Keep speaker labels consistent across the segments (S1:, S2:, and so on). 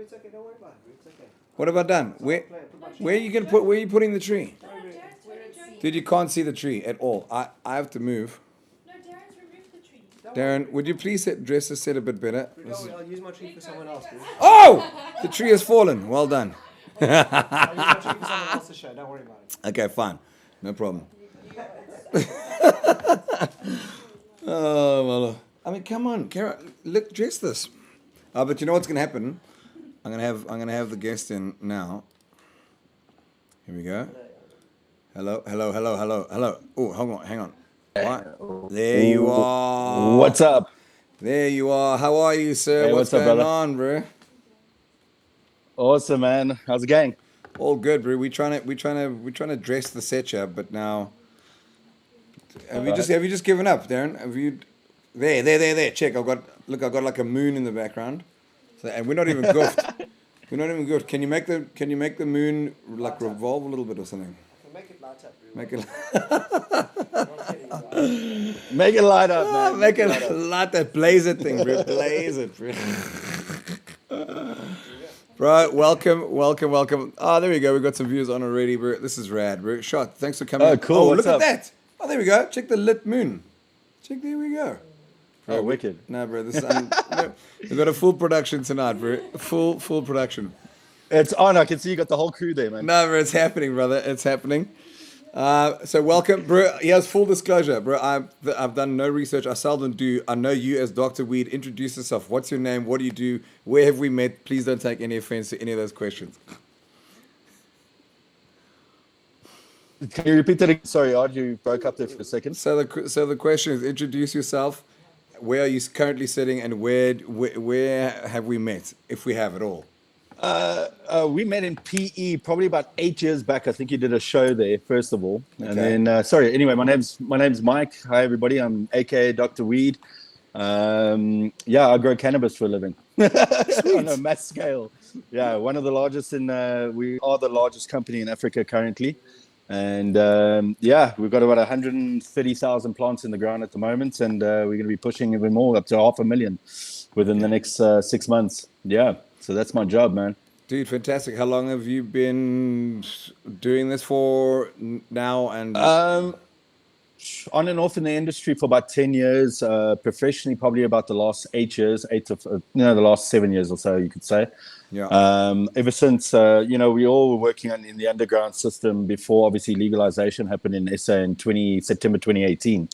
S1: it's okay. Don't worry about it. It's okay.
S2: What have I done? Where are you gonna put? Where are you putting the tree? Dude, you can't see the tree at all. I have to move.
S3: No, Darren's removed the tree.
S2: Darren, would you please dress the set a bit better?
S1: I'll use my tree for someone else, bro.
S2: Oh! The tree has fallen. Well done.
S1: I'll use my tree for someone else to show. Don't worry about it.
S2: Okay, fine. No problem. Oh, well. I mean, come on, Kara. Look, dress this. But you know what's gonna happen? I'm gonna have the guest in now. Here we go. Hello. Oh, hang on. Right. There you are.
S4: What's up?
S2: There you are. How are you, sir?
S4: Hey,
S2: what's
S4: what's up,
S2: going
S4: brother?
S2: on, bro?
S4: Awesome, man. How's it going?
S2: All good, bro. We're trying to dress the set here, but now have you just given up, Darren? Have you? There. Check. I've got like a moon in the background, and we're not even goofed. We're not even good. Can you make the moon like revolve a little bit or something?
S1: Make it light up, bro.
S2: Make it
S4: Make it light up, man.
S2: make it light that blaze it thing, bro. Blaze it, bro. Right, welcome. Oh, there we go. We got some views on already, bro. This is rad, bro. Shot. Thanks for coming.
S4: Oh, cool.
S2: Oh,
S4: What's
S2: look
S4: up?
S2: at that. Oh, there we go. Check the lit moon. There we go.
S4: Oh, wicked.
S2: No, bro. This no, we've got a full production tonight, bro. Full production.
S4: It's on. I can see you got the whole crew there, man.
S2: No, bro. It's happening, brother. It's happening. So welcome, bro. Here's full disclosure, bro. I've done no research. I seldom do. I know you as Dr. Weed. Introduce yourself. What's your name? What do you do? Where have we met? Please don't take any offense to any of those questions.
S4: Can you repeat that again? Sorry, Ard, you broke up there for a second.
S2: So the question is: introduce yourself. Where are you currently sitting, and where have we met, if we have at all?
S4: We met in PE probably about 8 years back. I think you did a show there, first of all. And then, sorry, anyway, my name's Mike. Hi, everybody. I'm AKA Dr. Weed. Yeah, I grow cannabis for a living on a mass scale. Yeah, one of the largest we are the largest company in Africa currently. And yeah, we've got about 130,000 plants in the ground at the moment. And we're going to be pushing even more, up to 500,000 within the next 6 months. Yeah. So that's my job, man.
S2: Dude, fantastic. How long have you been doing this for now? And
S4: on and off in the industry for about 10 years. Professionally, probably about the last 8 years, the last 7 years or so, you could say.
S2: Yeah.
S4: Ever since, we all were working in the underground system before, obviously, legalization happened in SA in September 2018.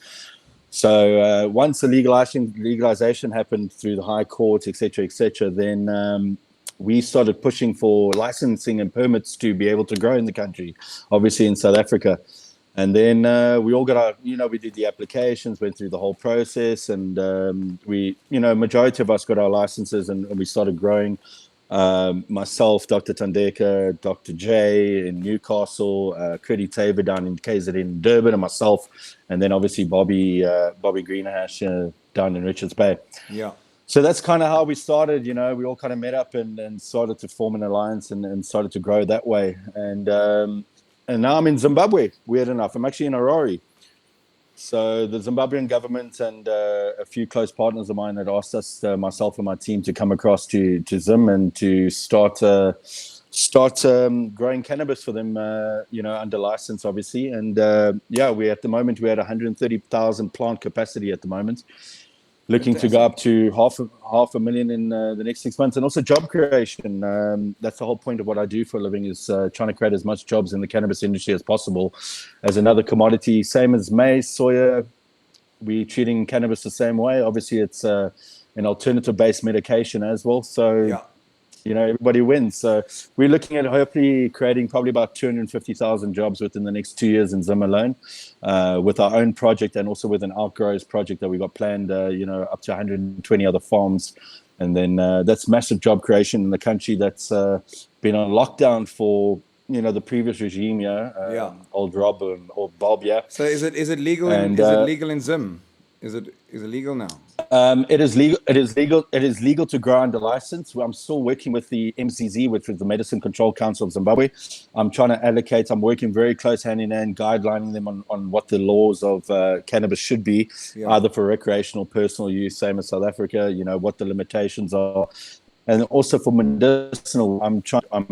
S4: So once the legalization happened through the high courts, et cetera, then we started pushing for licensing and permits to be able to grow in the country, obviously in South Africa. And then we all got we did the applications, went through the whole process, and majority of us got our licenses and we started growing. Myself, Dr. Tandeka, Dr. J in Newcastle, Creddy Tabor down in KZN in Durban, and myself, and then obviously Bobby Greenhash down in Richards Bay.
S2: Yeah.
S4: So that's kind of how we started. We all kind of met up and started to form an alliance and started to grow that way. And now I'm in Zimbabwe. Weird enough, I'm actually in Harare. So the Zimbabwean government and a few close partners of mine had asked us, myself and my team, to come across to Zim and to start growing cannabis for them, under license, obviously. And we at the moment we had 130,000 plant capacity at the moment. Looking to go up to half a million in the next 6 months, and also job creation. That's the whole point of what I do for a living, is trying to create as much jobs in the cannabis industry as possible. As another commodity, same as maize, soya, we're treating cannabis the same way. Obviously, it's an alternative-based medication as well. So,
S2: yeah.
S4: Everybody wins. So we're looking at hopefully creating probably about 250,000 jobs within the next 2 years in Zim alone, with our own project and also with an outgrows project that we got planned, up to 120 other farms. And then that's massive job creation in the country that's been on lockdown for, the previous regime, old Rob and old Bob, yeah.
S2: So is it legal? Is it legal in Zim? Is it legal now?
S4: It is legal. It is legal to grow under license. I'm still working with the MCZ, which is the Medicine Control Council of Zimbabwe. I'm trying to allocate. I'm working very close hand in hand, guidelining them on what the laws of cannabis should be, either for recreational, personal use, same as South Africa. What the limitations are. And also for medicinal, I'm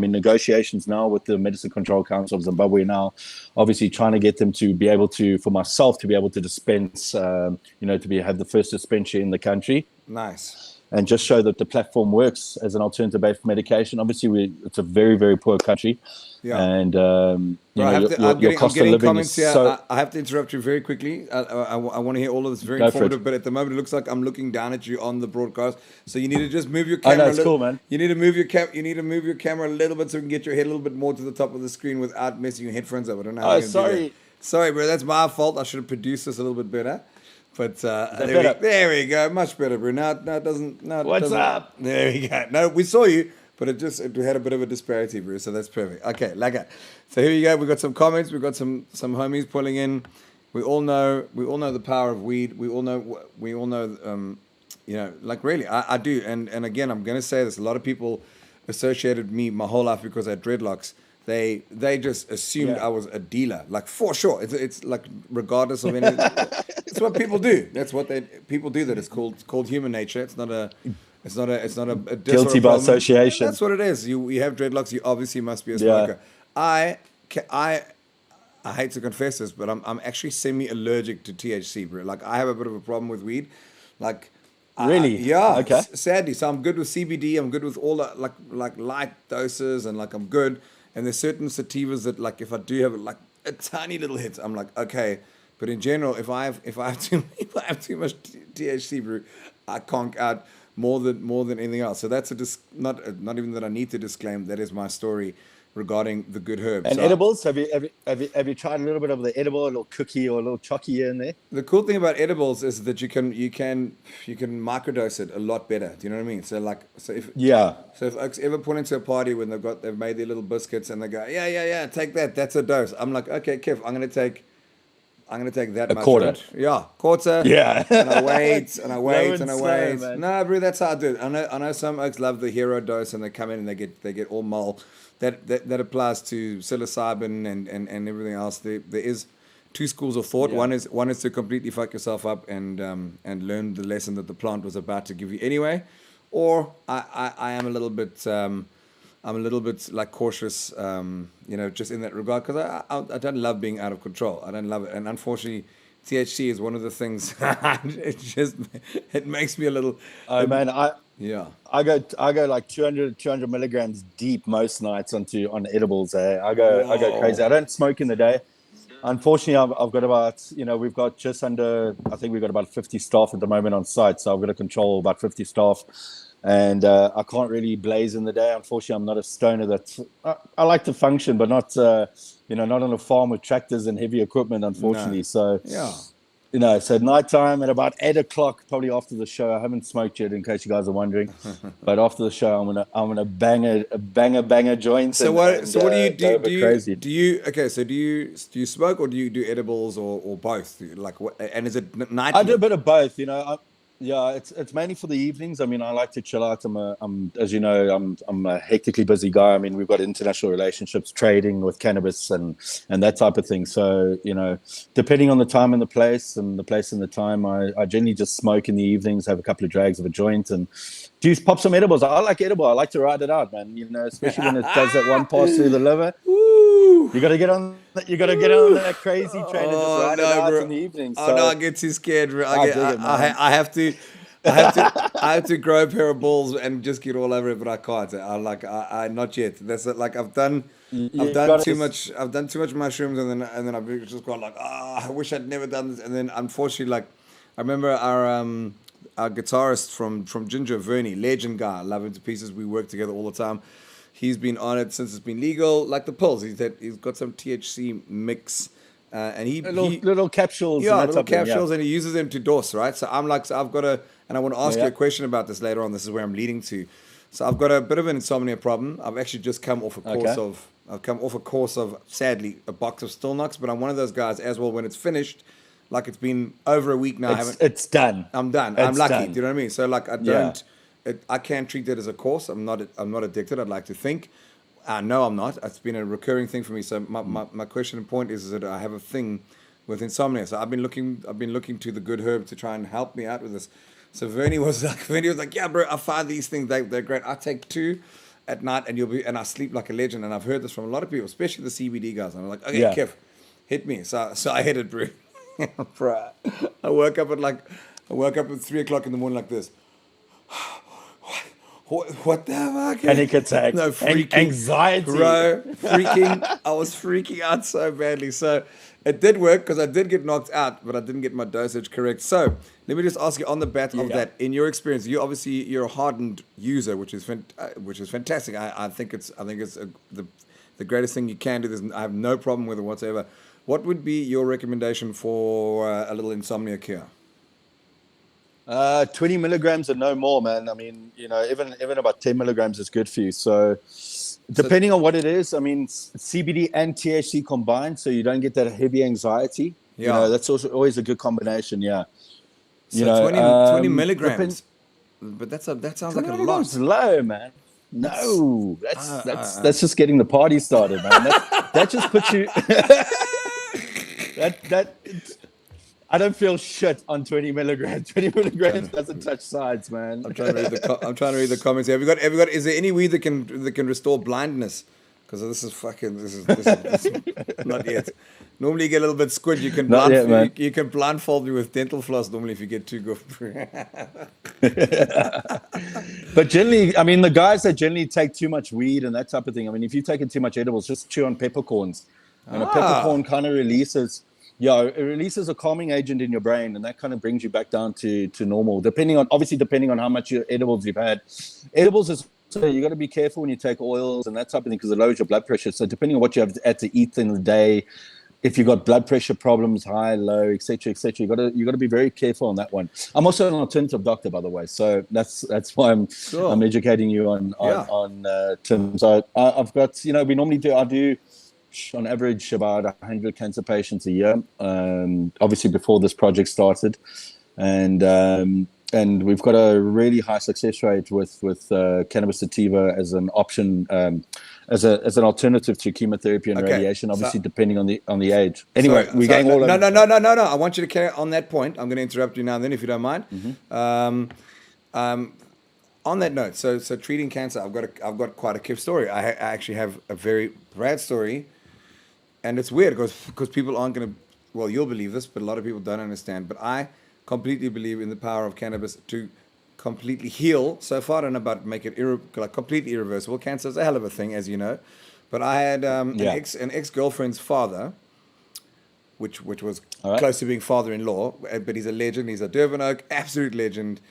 S4: in negotiations now with the Medicine Control Council of Zimbabwe now, obviously trying to get them to be able to, for myself, to be able to dispense, to have the first dispensary in the country.
S2: Nice.
S4: And just show that the platform works as an alternative based medication. Obviously, it's a very, very poor country.
S2: Yeah.
S4: And,
S2: I'm
S4: cost
S2: getting
S4: of living
S2: comments
S4: is
S2: here.
S4: so...
S2: I have to interrupt you very quickly. I want to hear all of this. Very
S4: Go for
S2: informative,
S4: it.
S2: but at the moment it looks like I'm looking down at you on the broadcast. So you need to just move your
S4: I
S2: camera.
S4: know, it's cool, man.
S2: You need to move your camera a little bit so we can get your head a little bit more to the top of the screen without messing your headphones up. I don't know how you're gonna do
S4: sorry.
S2: that. Sorry, bro. That's my fault. I should have produced this a little bit better. But there we go. Much better, bro. Now it doesn't.
S4: What's up?
S2: There we go. No, we saw you, but it had a bit of a disparity, bro. So that's perfect. Okay, like that. So here you go. We got some comments. We got some homies pulling in. We all know the power of weed. We all know. Like really, I do. And again, I'm gonna say this. A lot of people associated me my whole life because I had dreadlocks. They just assumed I was a dealer, like for sure. It's like regardless of any. It's what people do. That's what people do. That it's called human nature. It's not a
S4: Guilty by association.
S2: That's what it is. You have dreadlocks. You obviously must be a smoker. I hate to confess this, but I'm actually semi-allergic to THC, bro. Like I have a bit of a problem with weed. Like
S4: really?
S2: Yeah.
S4: Okay.
S2: Sadly, so I'm good with CBD. I'm good with all the like light doses, and like I'm good. And there's certain sativas that like if I do have like a tiny little hit, I'm like okay. But in general, if I have too much THC, bro, I conk out more than anything else. So that's not even that I need to disclaim. That is my story regarding the good herbs.
S4: And edibles? Have you tried a little bit of the edible, a little cookie or a little chocky in there?
S2: The cool thing about edibles is that you can microdose it a lot better. Do you know what I mean? So if folks ever put into a party when they've made their little biscuits and they go, yeah, take that. That's a dose. I'm like, okay, Kev, I'm gonna take that
S4: a
S2: much.
S4: quarter.
S2: Right? Yeah, quarter.
S4: Yeah.
S2: And I wait and I wait and I
S4: slow,
S2: wait.
S4: Man.
S2: No, bro, that's how I do it. I know some folks love the hero dose and they come in and they get all mull. That applies to psilocybin and everything else. There is two schools of thought.
S4: Yeah.
S2: One is to completely fuck yourself up and learn the lesson that the plant was about to give you anyway, or I am a little bit like cautious, just in that regard because I don't love being out of control. I don't love it, and unfortunately, THC is one of the things. it makes me a little.
S4: Oh man,
S2: Yeah.
S4: I go like 200 milligrams deep most nights on edibles. I go crazy. I don't smoke in the day. Unfortunately, I've got about, we've got just under, I think we've got about 50 staff at the moment on site. So I've got to control about 50 staff. And I can't really blaze in the day. Unfortunately, I'm not a stoner I like to function, but not, not on a farm with tractors and heavy equipment, unfortunately.
S2: No.
S4: So,
S2: yeah.
S4: So nighttime at about 8 o'clock, probably after the show. I haven't smoked yet, in case you guys are wondering. But after the show, I'm gonna bang a joint.
S2: So what do you do?
S4: Crazy.
S2: Do you smoke or do you do edibles or both? Like what? And is it nightly?
S4: I do a bit of both. It's mainly for the evenings. I mean, I like to chill out. I'm as you know, I'm a hectically busy guy. I mean, we've got international relationships, trading with cannabis and that type of thing. So, depending on the time and the place and the time, I generally just smoke in the evenings, have a couple of drags of a joint and pop some edibles. I like edible. I like to ride it out, man. Especially when it does that one pass through the liver.
S2: Woo!
S4: You gotta get on that crazy train and just ride it out in the evening.
S2: So. Oh no, I get too scared. I have to grow a pair of balls and just get all over it, but I can't. I not yet. That's it. Like I've done too much mushrooms, and then I've just gone like, I wish I'd never done this. And then unfortunately, like I remember our guitarist from Ginger, Vernie, legend guy, I love him to pieces. We work together all the time. He's been on it since it's been legal, like the pills. He's got some THC mix, and
S4: little capsules.
S2: Yeah, little capsules, and he uses them to dose, right? So I'm like, I've got and I want to ask you a question about this later on. This is where I'm leading to. So I've got a bit of an insomnia problem. I've actually just come off a course of sadly a box of Still Knocks, but I'm one of those guys as well. When it's finished, like it's been over a week now.
S4: It's done.
S2: I'm done. I'm lucky. Do you know what I mean? So like I don't. I can't treat it as a course. I'm not addicted. I'd like to think. No, I'm not. It's been a recurring thing for me. So my question and point is that I have a thing with insomnia. So I've been looking to the good herb to try and help me out with this. So Vernie was like, yeah, bro, I find these things, they're great. I take 2 at night and I sleep like a legend. And I've heard this from a lot of people, especially the CBD guys. And I'm like, okay,
S4: Yeah.
S2: Kev, hit me. So I hit it, bro. Bro, I woke up at 3 o'clock in the morning like this. What the fuck?
S4: Panic attack.
S2: No, freaking.
S4: Anxiety.
S2: Bro, freaking. I was freaking out so badly. So it did work because I did get knocked out, but I didn't get my dosage correct. So let me just ask you on the bat of that, in your experience, you're a hardened user, which is fantastic. I think it's the greatest thing you can do. I have no problem with it whatsoever. What would be your recommendation for a little insomnia cure?
S4: 20 milligrams and no more, man. I mean, even about 10 milligrams is good for you. So depending on what it is, I mean, CBD and THC combined, so you don't get that heavy anxiety.
S2: Yeah.
S4: That's also always a good combination. Yeah.
S2: So 20 milligrams. But that sounds like a lot.
S4: Milligrams low, man. No, that's just getting the party started, man. That just puts you. I don't feel shit on 20 milligrams. 20 milligrams doesn't touch sides, man.
S2: I'm trying to read the comments here. Have you got? Is there any weed that can restore blindness? Because this is not yet. Normally you get a little bit squid. You can you can blindfold me with dental floss normally if you get too good.
S4: But generally, I mean, the guys that generally take too much weed and that type of thing. I mean, if you're taking too much edibles, just chew on peppercorns. And a peppercorn kind of releases. Yeah, it releases a calming agent in your brain, and that kind of brings you back down to normal. Depending on how much edibles you've had. Edibles is so you got to be careful when you take oils and that type of thing because it lowers your blood pressure. So depending on what you have had to eat in the day, if you've got blood pressure problems, high, low, etc., you got to be very careful on that one. I'm also an alternative doctor, by the way, so that's why I'm educating you on terms. I've got we normally I do on average about 100 cancer patients a year. Obviously before this project started, and we've got a really high success rate with cannabis sativa as an option, as an alternative to chemotherapy and radiation. Obviously, depending on the age. Anyway, we're getting all over.
S2: No. I want you to carry on that point. I'm going to interrupt you now and then if you don't mind. Mm-hmm. On that note, so treating cancer, I've got quite a Kev story. I actually have a very rad story. And it's weird because people aren't going to, well, you'll believe this, but a lot of people don't understand. But I completely believe in the power of cannabis to completely heal. So far, I don't know about make it completely irreversible. Cancer is a hell of a thing, as you know. But I had an ex-girlfriend's father, which was close to being father-in-law, but he's a legend. He's a Durban Oak, absolute legend.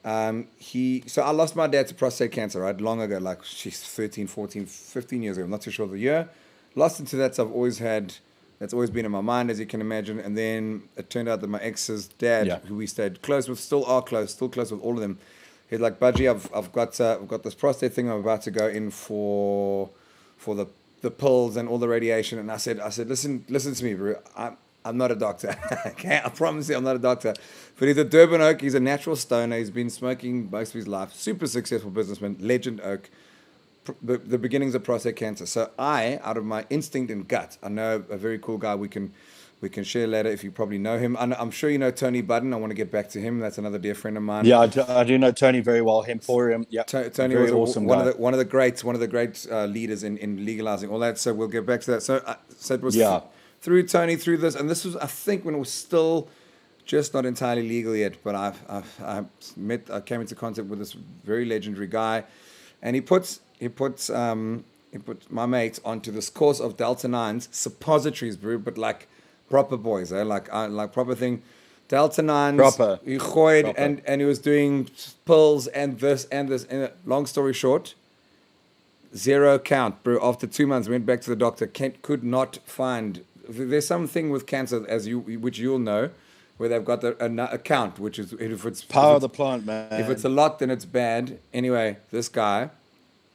S2: So I lost my dad to prostate cancer, right, long ago, like 13, 14, 15 years ago. I'm not too sure of the year. Lost into that, so that's always been in my mind, as you can imagine. And then it turned out that my ex's dad, who we stayed close with, still close with all of them. He's like, Budgie, I've got this prostate thing. I'm about to go in for the pills and all the radiation. And I said, listen to me, bro. I'm not a doctor. Okay, I promise you, I'm not a doctor. But he's a Durban Oak. He's a natural stoner. He's been smoking most of his life. Super successful businessman, legend Oak. The beginnings of prostate cancer. So out of my instinct and gut, I know a very cool guy we can share later if you probably know him. I'm sure you know Tony Budden. I want to get back to him. That's another dear friend of mine.
S4: Yeah, I do know Tony very well. Hemporium. Yeah,
S2: Tony was awesome one of the great leaders in legalizing all that. So we'll get back to that. So it was through Tony, through this, and this was, I think, when it was still just not entirely legal yet. But I came into contact with this very legendary guy, and he puts my mates onto this course of Delta 9s, suppositories, bro, but like proper boys, like proper thing. Delta 9s,
S4: proper.
S2: He gooid, and he was doing pills and this. And long story short, 0 count, bro. After 2 months, went back to the doctor, could not find. There's something with cancer, which you'll know, where they've got a count, which is if it's
S4: power of the plant, man.
S2: If it's a lot, then it's bad. Anyway, this guy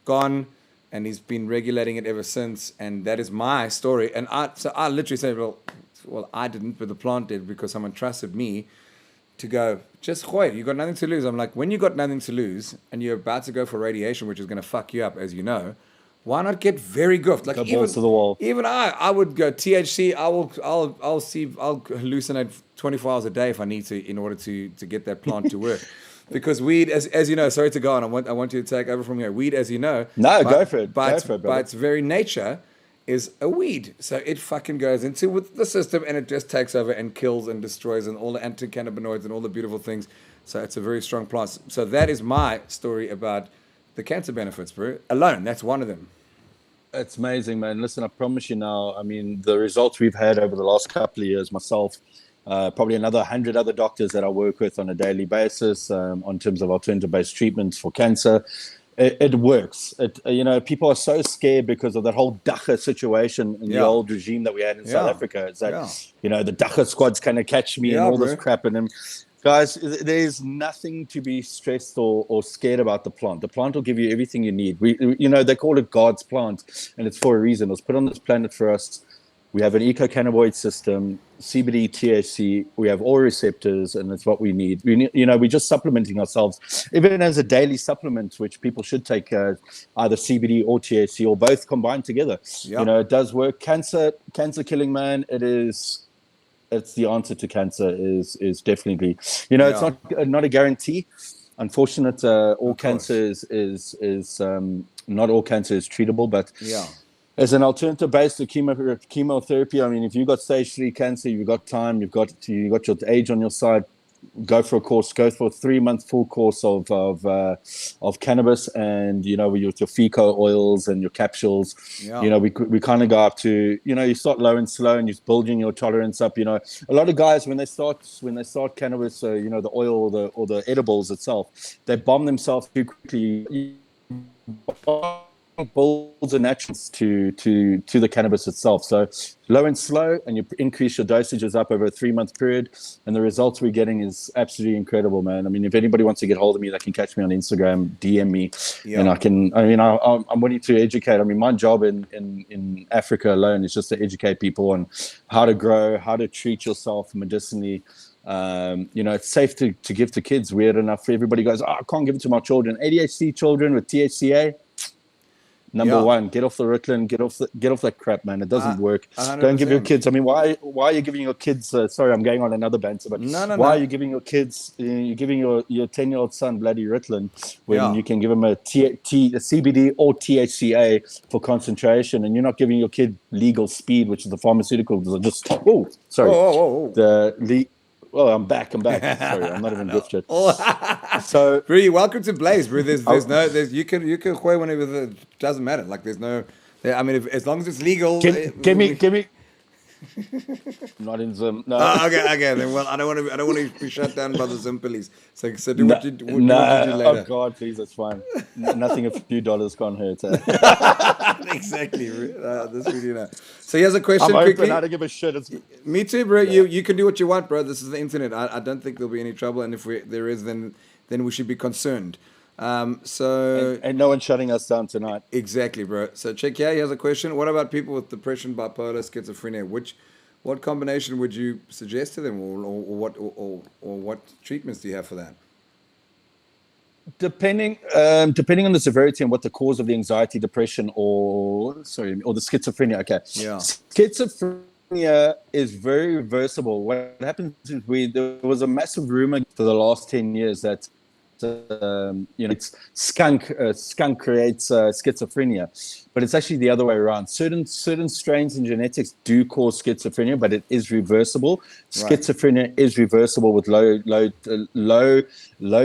S2: gone, and he's been regulating it ever since, and that is my story. And I literally said, well, I didn't, but the plant did, because someone trusted me to go, just gooi, you got nothing to lose. I'm like, when you got nothing to lose, and you're about to go for radiation, which is going to fuck you up, as you know, why not get very goofed? Like
S4: balls to the wall.
S2: Even I would go THC. I'll hallucinate 24 hours a day if I need to, in order to get that plant to work. because weed, as you know, sorry to go on. I want you to take over from here. Weed, as you know,
S4: No, go for it.
S2: By
S4: Go
S2: its,
S4: for it,
S2: by
S4: brother.
S2: its very nature, is a weed. So it fucking goes into with the system and it just takes over and kills and destroys and all the anticannabinoids and all the beautiful things. So it's a very strong plant. So that is my story about the cancer benefits, bro. Alone, that's one of them.
S4: It's amazing, man. Listen, I promise you now, I mean, the results we've had over the last couple of years, myself, probably another 100 other doctors that I work with on a daily basis on terms of alternative-based treatments for cancer. It works. People are so scared because of that whole Dacha situation in the old regime that we had in South Africa. It's that, the Dacha squad's going to catch me and all this crap. And guys, there's nothing to be stressed or scared about the plant. The plant will give you everything you need. They call it God's plant, and it's for a reason. It was put on this planet for us. We have an eco-cannabinoid system, CBD, THC. We have all receptors, and it's what we need. We're just supplementing ourselves, even as a daily supplement, which people should take either CBD or THC or both combined together.
S2: Yep.
S4: It does work. Cancer killing, man. It's the answer to cancer is definitely, it's not a guarantee. Unfortunate, all cancer is not all cancer is treatable, but as an alternative based to chemotherapy, I mean, if you've got stage 3 cancer, you've got time, you've got your age on your side, go for a 3-month full course of cannabis, and with your FICO oils and your capsules. We kind of go up to you start low and slow, and you're building your tolerance up. A lot of guys when they start cannabis, the oil or the edibles itself, they bomb themselves too quickly. Builds a naturalness to the cannabis itself. So low and slow, and you increase your dosages up over a 3-month period, and the results we're getting is absolutely incredible, man. I mean, if anybody wants to get hold of me, they can catch me on Instagram, DM me, and I'm willing to educate. I mean, my job in Africa alone is just to educate people on how to grow, how to treat yourself medicinally. It's safe to give to kids. Weird enough, everybody goes, I can't give it to my children. ADHD children with THCA. Number one, get off the Ritalin, get off that crap, man. It doesn't work. 100%. Don't give your kids. I mean, why are you giving your kids? Sorry, I'm going on another banter, but why are you giving your kids? You're giving your 10-year-old son bloody Ritalin when you can give him a CBD or THCA for concentration, and you're not giving your kid legal speed, which is the pharmaceuticals. Oh, I'm back. Sorry, I'm not even gifted. So,
S2: bro, you're welcome to Blaze, bro. You can quay whenever. It doesn't matter. Like, there's no. I mean, as long as it's legal.
S4: Give me. Not in Zim. No.
S2: Okay. Then, well, I don't want to be shut down by the Zim police. So do what you do later.
S4: Oh God, please, that's fine. Nothing a few dollars can't hurt.
S2: Exactly. This really know. So here's a question.
S4: I'm
S2: quickly.
S4: open. I don't give a shit.
S2: Me too, bro. You can do what you want, bro. This is the internet. I don't think there'll be any trouble, and if there is, then we should be concerned. And
S4: no one's shutting us down tonight.
S2: Exactly, bro. So check here. Here's a question. What about people with depression, bipolar, schizophrenia? What combination would you suggest to them, or what treatments do you have for that?
S4: Depending on the severity and what the cause of the anxiety, depression, or the schizophrenia. Okay. Yeah. Schizophrenia is very reversible. What happens is there was a massive rumor for the last 10 years that it's skunk creates schizophrenia, but it's actually the other way around. Certain strains in genetics do cause schizophrenia, but it is reversible. Right. Schizophrenia is reversible with low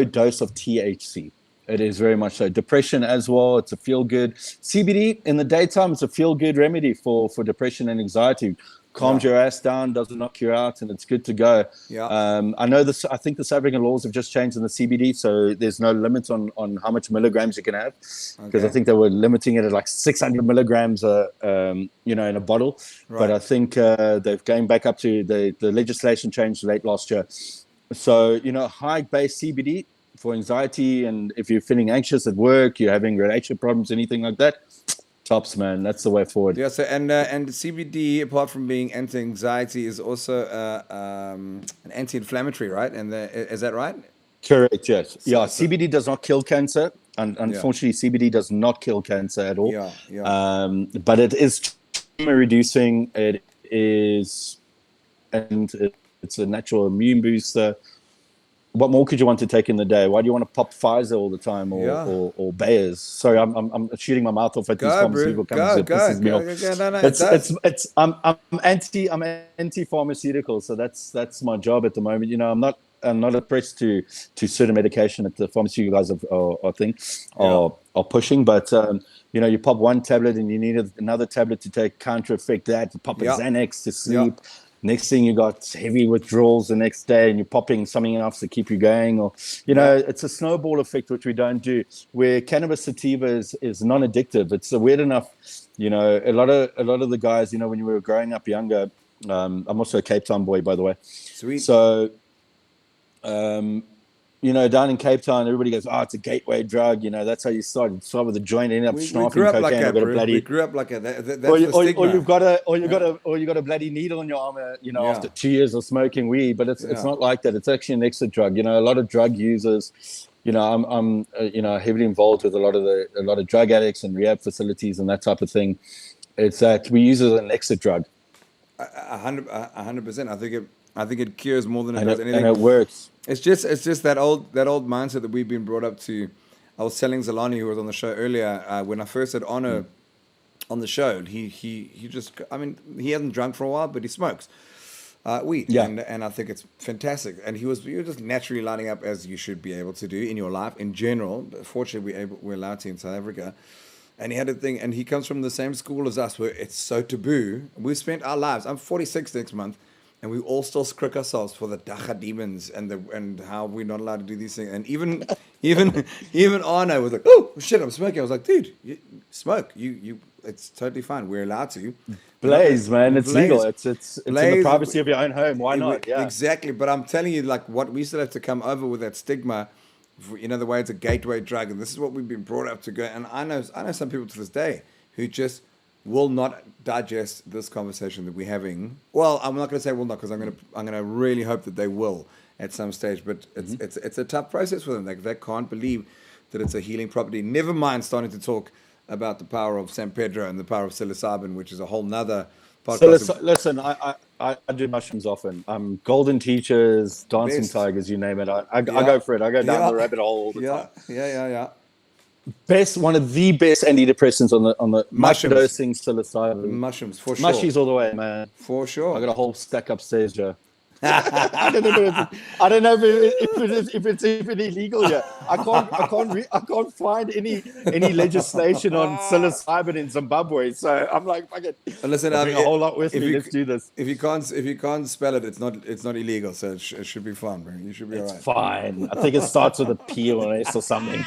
S4: dose of THC. It is very much so. Depression as well. It's a feel good. CBD in the daytime. It's a feel good remedy for depression and anxiety. Calms your ass down, doesn't knock you out, and it's good to go. Yeah. I know this. I think the South African laws have just changed in the CBD, so there's no limit on how much milligrams you can have, because I think they were limiting it at like 600 milligrams, in a bottle. Right. But I think they're going back up to the legislation changed late last year. So high base CBD for anxiety, and if you're feeling anxious at work, you're having relationship problems, anything like that. Tops, man. That's the way forward.
S2: Yeah. So and CBD, apart from being anti-anxiety, is also an anti-inflammatory, right? And is that right?
S4: Correct. Yes. CBD does not kill cancer, and unfortunately, CBD does not kill cancer at all. But it is tumor reducing. It's a natural immune booster. what more could you want to take in the day? Why do you want to pop Pfizer all the time
S2: Yeah.
S4: or Bayers? Sorry, I'm shooting my mouth off at these
S2: Go,
S4: pharmaceutical
S2: bro.
S4: companies.
S2: Go,
S4: It pisses me
S2: go,
S4: off.
S2: go, go. No, no, it does.
S4: It's I'm anti pharmaceutical, so that's my job at the moment. You know, I'm not oppressed to certain medication that the pharmaceutical guys are pushing, but you know, you pop one tablet and you need another tablet to take counter effect that. You pop a
S2: Yeah.
S4: Xanax to
S2: Yeah.
S4: sleep. Next thing you got heavy withdrawals the next day, and you're popping something else to keep you going, or you know, it's a snowball effect which we don't do. Where cannabis sativa is non-addictive. It's weird enough, you know. A lot of the guys, you know, when you were growing up younger, I'm also a Cape Town boy, by the way.
S2: Sweet.
S4: So, you know, down in Cape Town, everybody goes, "Oh, it's a gateway drug." You know, that's how you start. You start with a joint, end up
S2: We
S4: snorting
S2: grew up like
S4: cocaine,
S2: that,
S4: or got a
S2: bro.
S4: bloody
S2: We grew up like that. That's
S4: or,
S2: the stigma.
S4: you got a bloody needle in your arm, you know,
S2: Yeah.
S4: after 2 years of smoking weed. But it's not like that. It's actually an extra drug. You know, a lot of drug users. You know, I'm you know, heavily involved with a lot of drug addicts and rehab facilities and that type of thing. It's that we use it as an extra drug,
S2: 100%. I think it cures more than it does anything.
S4: and it works.
S2: It's just that old mindset that we've been brought up to. I was telling Zalani, who was on the show earlier, when I first had Honor on the show, he just, I mean, he hasn't drunk for a while, but he smokes weed,
S4: Yeah.
S2: and I think it's fantastic. And you were just naturally lining up as you should be able to do in your life in general. Fortunately, we're allowed to in South Africa. And he had a thing, and he comes from the same school as us, where it's so taboo. We've spent our lives. I'm 46 next month. And we all still scrick ourselves for the dacha demons and how we're not allowed to do these things. And even Arno was like, "Oh shit, I'm smoking." I was like, "Dude, you smoke. You it's totally fine. We're allowed to."
S4: Blaze, man, it's
S2: Blaze.
S4: legal. It's in the
S2: Blaze.
S4: privacy of your own home. Why not? Yeah,
S2: Exactly. But I'm telling you, like, what we still have to come over with that stigma. You know, the way it's a gateway drug, and this is what we've been brought up to go. And I know some people to this day who just will not digest this conversation that we're having. Well, I'm not going to say will not, because I'm going to really hope that they will at some stage. But it's a tough process for them. They can't believe that it's a healing property. Never mind starting to talk about the power of San Pedro and the power of psilocybin, which is a whole nother podcast.
S4: So listen, I do mushrooms often. Golden teachers, dancing
S2: Best.
S4: tigers, you name it. I go for it. I go down the rabbit hole all the time.
S2: Yeah.
S4: One of the best antidepressants on the
S2: Mushrooms.
S4: microdosing psilocybin.
S2: Mushrooms, for sure.
S4: Mushies all the way, man.
S2: For sure.
S4: I got a whole stack upstairs, Joe. I don't know if it's even illegal yet. I can't find any legislation on psilocybin in Zimbabwe. So I'm like, fuck it.
S2: Listen,
S4: I'll bring a whole lot with me. Let's do this.
S2: If you can't spell it, it's not illegal. So it should be fun, bro. You should be alright.
S4: Fine. I think it starts with a P or an S or something.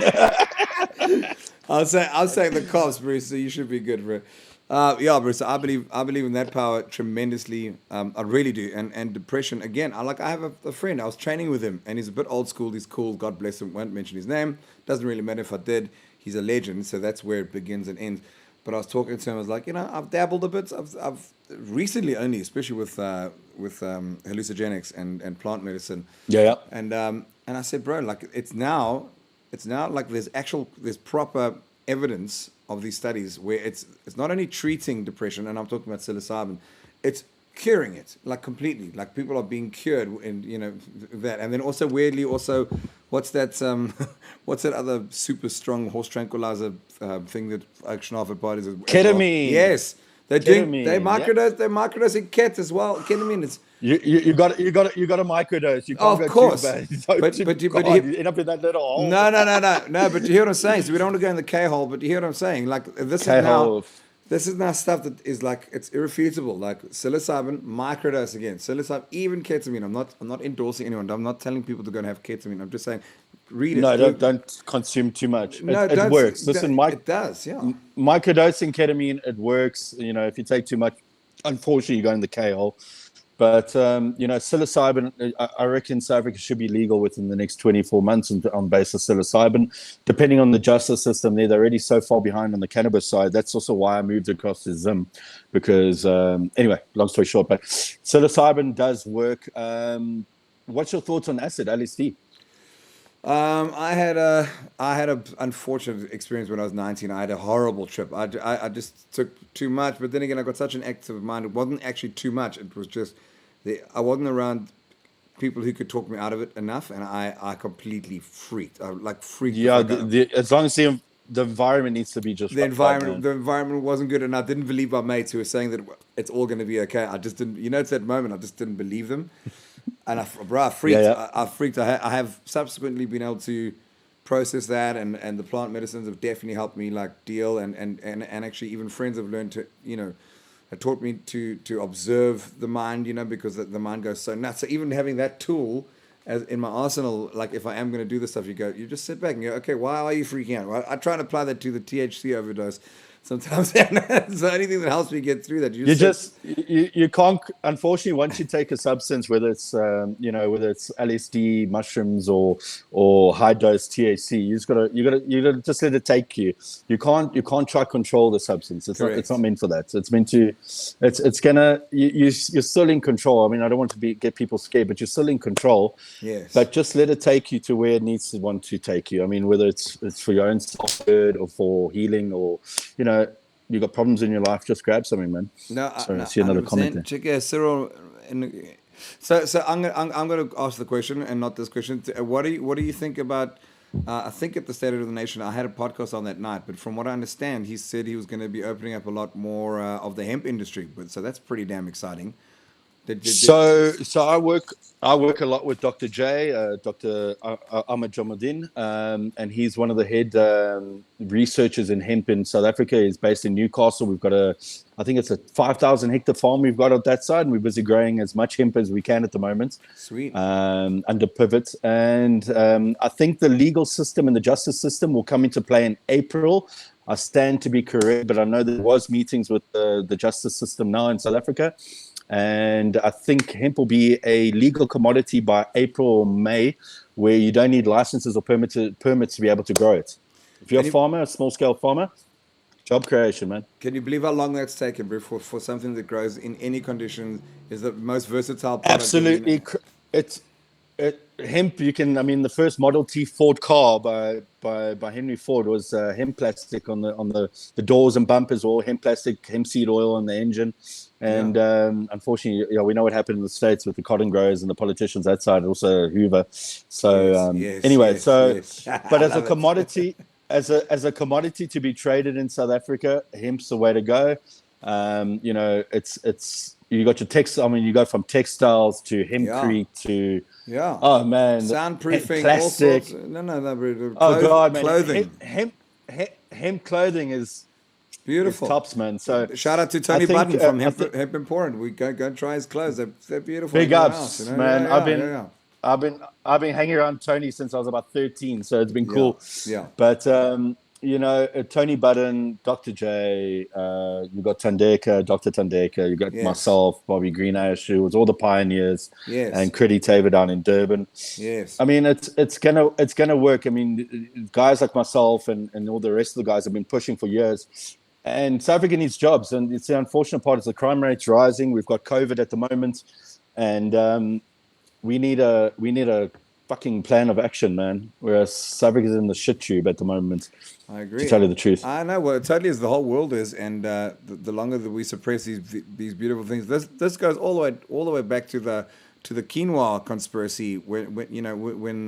S2: I'll say the cops, Bruce. So you should be good, bro. Yeah, Bruce. I believe in that power tremendously. I really do. And depression again. I have a friend. I was training with him, and he's a bit old school. He's cool. God bless him. Won't mention his name. Doesn't really matter if I did. He's a legend. So that's where it begins and ends. But I was talking to him. I was like, I've dabbled a bit. I've recently only, especially with hallucinogenics and plant medicine.
S4: Yeah.
S2: And I said, bro, like it's now like there's proper evidence of these studies where it's not only treating depression, and I'm talking about psilocybin, it's curing it, like completely. Like people are being cured, and that. And then also weirdly, what's that other super strong horse tranquilizer thing that action off at parties?
S4: Ketamine.
S2: Yes, they're microdosing ket as well. Ketamine is.
S4: You got to microdose. You can't
S2: of course,
S4: but you end up in that little hole.
S2: No. But you hear what I'm saying. So we don't want to go in the K hole. But you hear what I'm saying. Like this is now stuff that is like it's irrefutable. Like psilocybin, microdose again. Psilocybin, even ketamine. I'm not endorsing anyone. I'm not telling people to go and have ketamine. I'm just saying, read it.
S4: No, don't consume too much. It works. Listen,
S2: it does. Yeah.
S4: Microdosing ketamine, it works. If you take too much, unfortunately, you go in the K hole. But, psilocybin, I reckon South Africa should be legal within the next 24 months on basis of psilocybin. Depending on the justice system, they're already so far behind on the cannabis side. That's also why I moved across to Zim. Because, anyway, long story short, but psilocybin does work. What's your thoughts on acid, LSD?
S2: I had a unfortunate experience when I was 19. I had a horrible trip. I just took too much, but then again, I got such an active mind. It wasn't actually too much. It was just I wasn't around people who could talk me out of it enough, and I completely freaked. I freaked.
S4: Yeah,
S2: The fuck out.
S4: as long as the environment needs to be just right, man.
S2: The environment wasn't good, and I didn't believe my mates who were saying that it's all going to be okay. I just didn't. It's that moment. I just didn't believe them, and I freaked.
S4: Yeah.
S2: I freaked. I have subsequently been able to process that, and the plant medicines have definitely helped me deal, and actually even friends have learned to have taught me to observe the mind, because the mind goes so nuts. So even having that tool as in my arsenal, if I am going to do this stuff, you just sit back and go, okay, why are you freaking out? Well, I try and apply that to the THC overdose sometimes. It's the only thing that helps me get through that.
S4: You can't, unfortunately, once you take a substance, whether it's whether it's LSD, mushrooms, or high dose THC, you gotta just let it take you. You can't try control the substance. It's not meant for that. It's meant to. It's gonna. You're still in control. I mean, I don't want to get people scared, but you're still in control.
S2: Yes.
S4: But just let it take you to where it needs to want to take you. I mean, whether it's for your own self-good or for healing, or you got problems in your life, just grab something, man. Sorry, I see another comment there.
S2: Check Cyril. So I'm going to ask the question and not this question. What do you think about? I think at the State of the Nation, I had a podcast on that night, but from what I understand, he said he was going to be opening up a lot more of the hemp industry. So that's pretty damn exciting.
S4: So I work a lot with Dr. J, Dr. Ahmed Jomadin, and he's one of the head researchers in hemp in South Africa. He's based in Newcastle. We've got I think it's a 5,000 hectare farm we've got on that side, and we're busy growing as much hemp as we can at the moment.
S2: Sweet.
S4: Under pivot, and I think the legal system and the justice system will come into play in April. I stand to be correct, but I know there was meetings with the justice system now in South Africa. And I think hemp will be a legal commodity by April or May, where you don't need licenses or permits to be able to grow it. If you're a farmer, a small-scale farmer, job creation, man.
S2: Can you believe how long that's taken, bro, for something that grows in any condition, is the most versatile product?
S4: Absolutely. Hemp, you can, I mean, the first Model T Ford car by Henry Ford was hemp plastic on the doors and bumpers, all hemp plastic, hemp seed oil on the engine. And unfortunately, we know what happened in the States with the cotton growers and the politicians that side, also Hoover. So but as a commodity, as a commodity to be traded in South Africa, hemp's the way to go. It's you got your textile. I mean, you go from textiles to hempcrete to oh man,
S2: soundproofing,
S4: plastic.
S2: All sorts. No,
S4: oh god, man,
S2: clothing.
S4: Hemp clothing is
S2: beautiful.
S4: Tops, man. So
S2: shout out to Tony Button from Hemp Emporium. We go try his clothes. They're beautiful.
S4: Big ups, man. I've been hanging around Tony since I was about 13, so it's been cool.
S2: Yeah.
S4: But Tony Button, Dr. J, you got Tandeka, Dr. Tandeka, you got myself, Bobby Greenash, who was all the pioneers, and Critty Taver down in Durban.
S2: Yes.
S4: I mean, it's gonna work. I mean, guys like myself and all the rest of the guys have been pushing for years. And South Africa needs jobs, and it's the unfortunate part is the crime rate's rising. We've got COVID at the moment, and we need a fucking plan of action, man. Whereas South Africa's in the shit tube at the moment.
S2: I agree.
S4: To tell you the truth,
S2: I know. Well, it totally is. The whole world is, and the longer that we suppress these beautiful things, this goes all the way back to the quinoa conspiracy, when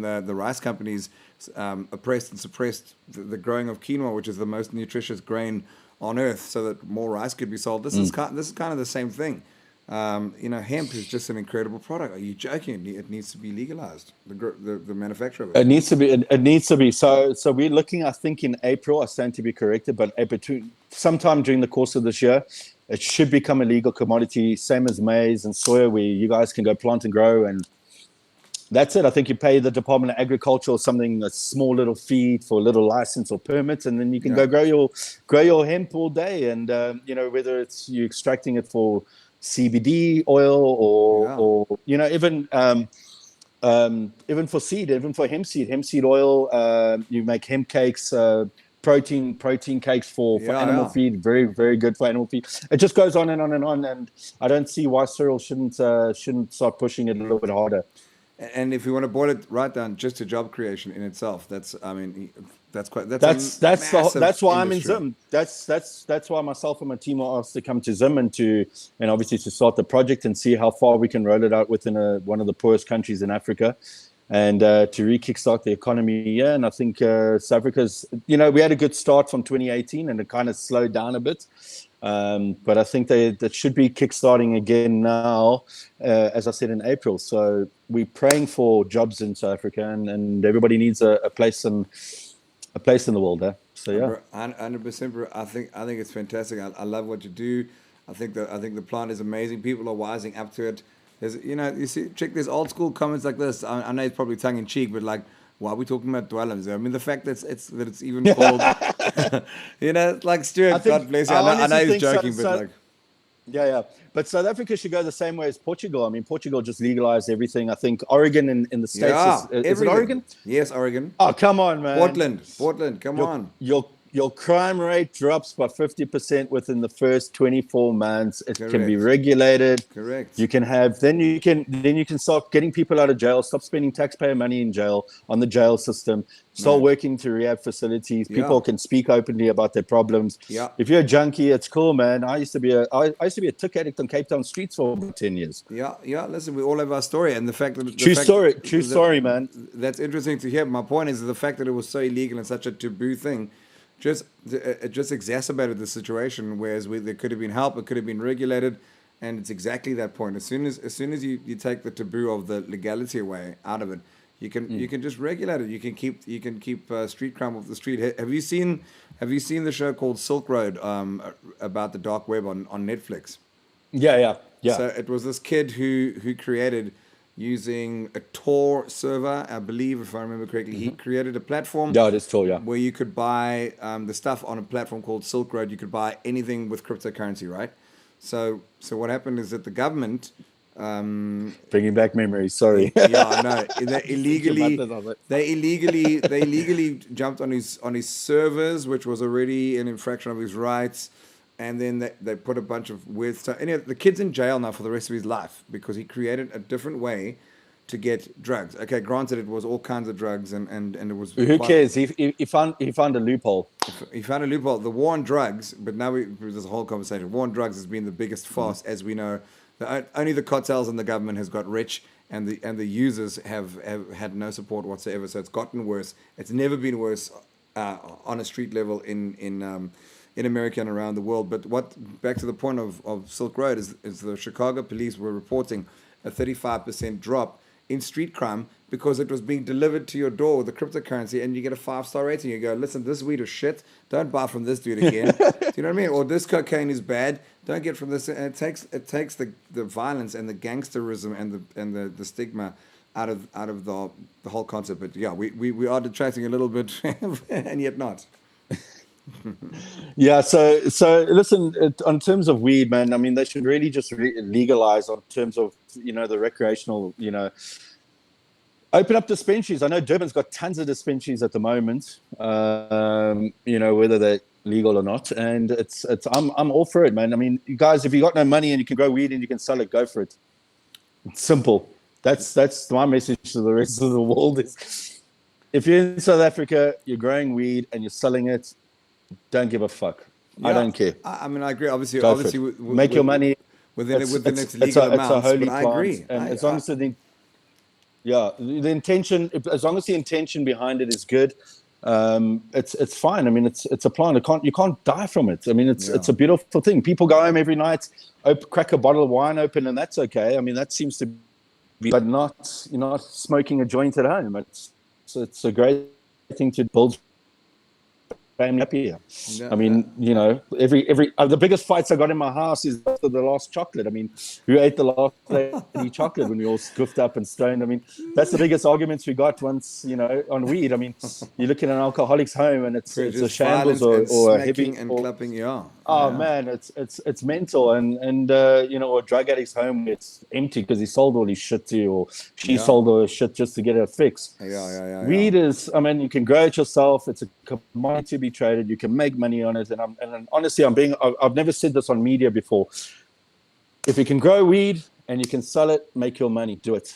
S2: the rice companies oppressed and suppressed the growing of quinoa, which is the most nutritious grain on earth, so that more rice could be sold. This is kind of the same thing. Hemp is just an incredible product. Are you joking? It needs to be legalized. The manufacture of it.
S4: It needs to be. So we're looking. I think in April. I stand to be corrected, but sometime during the course of this year, it should become a legal commodity, same as maize and soya, where you guys can go plant and grow and. That's it. I think you pay the Department of Agriculture or something, a small little fee for a little license or permit, and then you can go grow your hemp all day. And whether it's you extracting it for CBD oil or even for seed, even for hemp seed oil. You make hemp cakes, protein cakes for animal feed. Very, very good for animal feed. It just goes on and on and on. And I don't see why Cyril shouldn't start pushing it a little bit harder.
S2: And if you want to boil it right down just to job creation in itself, That's
S4: that's why I'm in
S2: industry.
S4: Zim. That's why myself and my team are asked to come to Zim and obviously to start the project and see how far we can roll it out within one of the poorest countries in Africa, and to re-kickstart the economy. Yeah, and I think South Africa's, we had a good start from 2018 and it kind of slowed down a bit. But I think that should be kickstarting again now, as I said, in April. So we're praying for jobs in South Africa, and everybody needs a place in the world. So yeah,
S2: 100%. Bro. I think it's fantastic. I love what you do. I think the plant is amazing. People are wising up to it. There's, you see, check there's old school comments like this. I know it's probably tongue in cheek, but like, why are we talking about dwellings? I mean, the fact that it's even called, like Stuart, God bless you. I know he's joking, but like,
S4: yeah. But South Africa should go the same way as Portugal. I mean, Portugal just legalized everything. I think Oregon in the States is it Oregon?
S2: Yes, Oregon.
S4: Oh, come on, man.
S2: Portland, come on.
S4: Your crime rate drops by 50% within the first 24 months. It can be regulated.
S2: Correct.
S4: You can have then you can start getting people out of jail. Stop spending taxpayer money in jail on the jail system. Start working to rehab facilities. People can speak openly about their problems.
S2: Yeah.
S4: If you're a junkie, it's cool, man. I used to be a tick addict on Cape Town streets for about 10 years.
S2: Yeah. Listen, we all have our story, and the fact that
S4: True story, man.
S2: That's interesting to hear. My point is the fact that it was so illegal and such a taboo thing. It just exacerbated the situation. Whereas there could have been help, it could have been regulated, and it's exactly that point. As soon as you take the taboo of the legality away out of it, you can just regulate it. You can keep street crime off the street. Have you seen the show called Silk Road about the dark web on Netflix?
S4: Yeah.
S2: So it was this kid who created, using a Tor server, I believe, if I remember correctly, he created a platform.
S4: Yeah, it is Tor, yeah.
S2: Where you could buy the stuff on a platform called Silk Road. You could buy anything with cryptocurrency, right? So what happened is that the government,
S4: bringing back memories. Sorry.
S2: yeah, I know. They illegally jumped on his servers, which was already an infraction of his rights. And then they put a bunch of weird stuff. Anyway, the kid's in jail now for the rest of his life because he created a different way to get drugs. Okay, granted, it was all kinds of drugs, and it was.
S4: Who cares? He found a loophole.
S2: He found a loophole. The war on drugs, but now there's a whole conversation. War on drugs has been the biggest farce, as we know. Only the cartels and the government has got rich, and the users have had no support whatsoever. So it's gotten worse. It's never been worse on a street level in America and around the world. But back to the point of Silk Road is the Chicago police were reporting a 35% drop in street crime because it was being delivered to your door with the cryptocurrency, and you get a 5-star rating. You go, listen, this weed is shit. Don't buy from this dude again. Do you know what I mean? Or this cocaine is bad. Don't get from this. And it takes the violence and the gangsterism and the stigma out of the whole concept. But yeah, we are detracting a little bit, and yet not.
S4: Yeah, so listen, on terms of weed, man, I mean, they should really just legalize on terms of, the recreational, open up dispensaries. I know Durban's got tons of dispensaries at the moment, whether they're legal or not. And I'm all for it, man. I mean, you guys, if you got no money and you can grow weed and you can sell it, go for it. It's simple. That's my message to the rest of the world is, if you're in South Africa, you're growing weed and you're selling it, don't give a fuck. Yeah, I don't care.
S2: I mean, I agree. Obviously,
S4: make your money
S2: within its legal amounts.
S4: It's a holy
S2: but I
S4: plant.
S2: agree.
S4: And as long as the intention, as long as the intention behind it is good, it's fine. I mean, it's a plant. You can't die from it. I mean, it's a beautiful thing. People go home every night, crack a bottle of wine open, and that's okay. I mean, that seems to be, but not smoking a joint at home. It's a great thing to build family happier.
S2: Yeah,
S4: I mean, every the biggest fights I got in my house is after the last chocolate. I mean, who ate the last lady chocolate when we all scoofed up and stoned? I mean, that's the biggest arguments we got once, on weed. I mean, you look in an alcoholic's home and it's a shambles or a heavy
S2: and clapping. Yeah.
S4: Oh man, it's mental, and or drug addict's home, it's empty because he sold all his shit to you, or she sold all her shit just to get a fix.
S2: Yeah.
S4: Weed is, I mean, you can grow it yourself. It's a commodity to be traded. You can make money on it, and honestly, I've never said this on media before. If you can grow weed and you can sell it, make your money. Do it.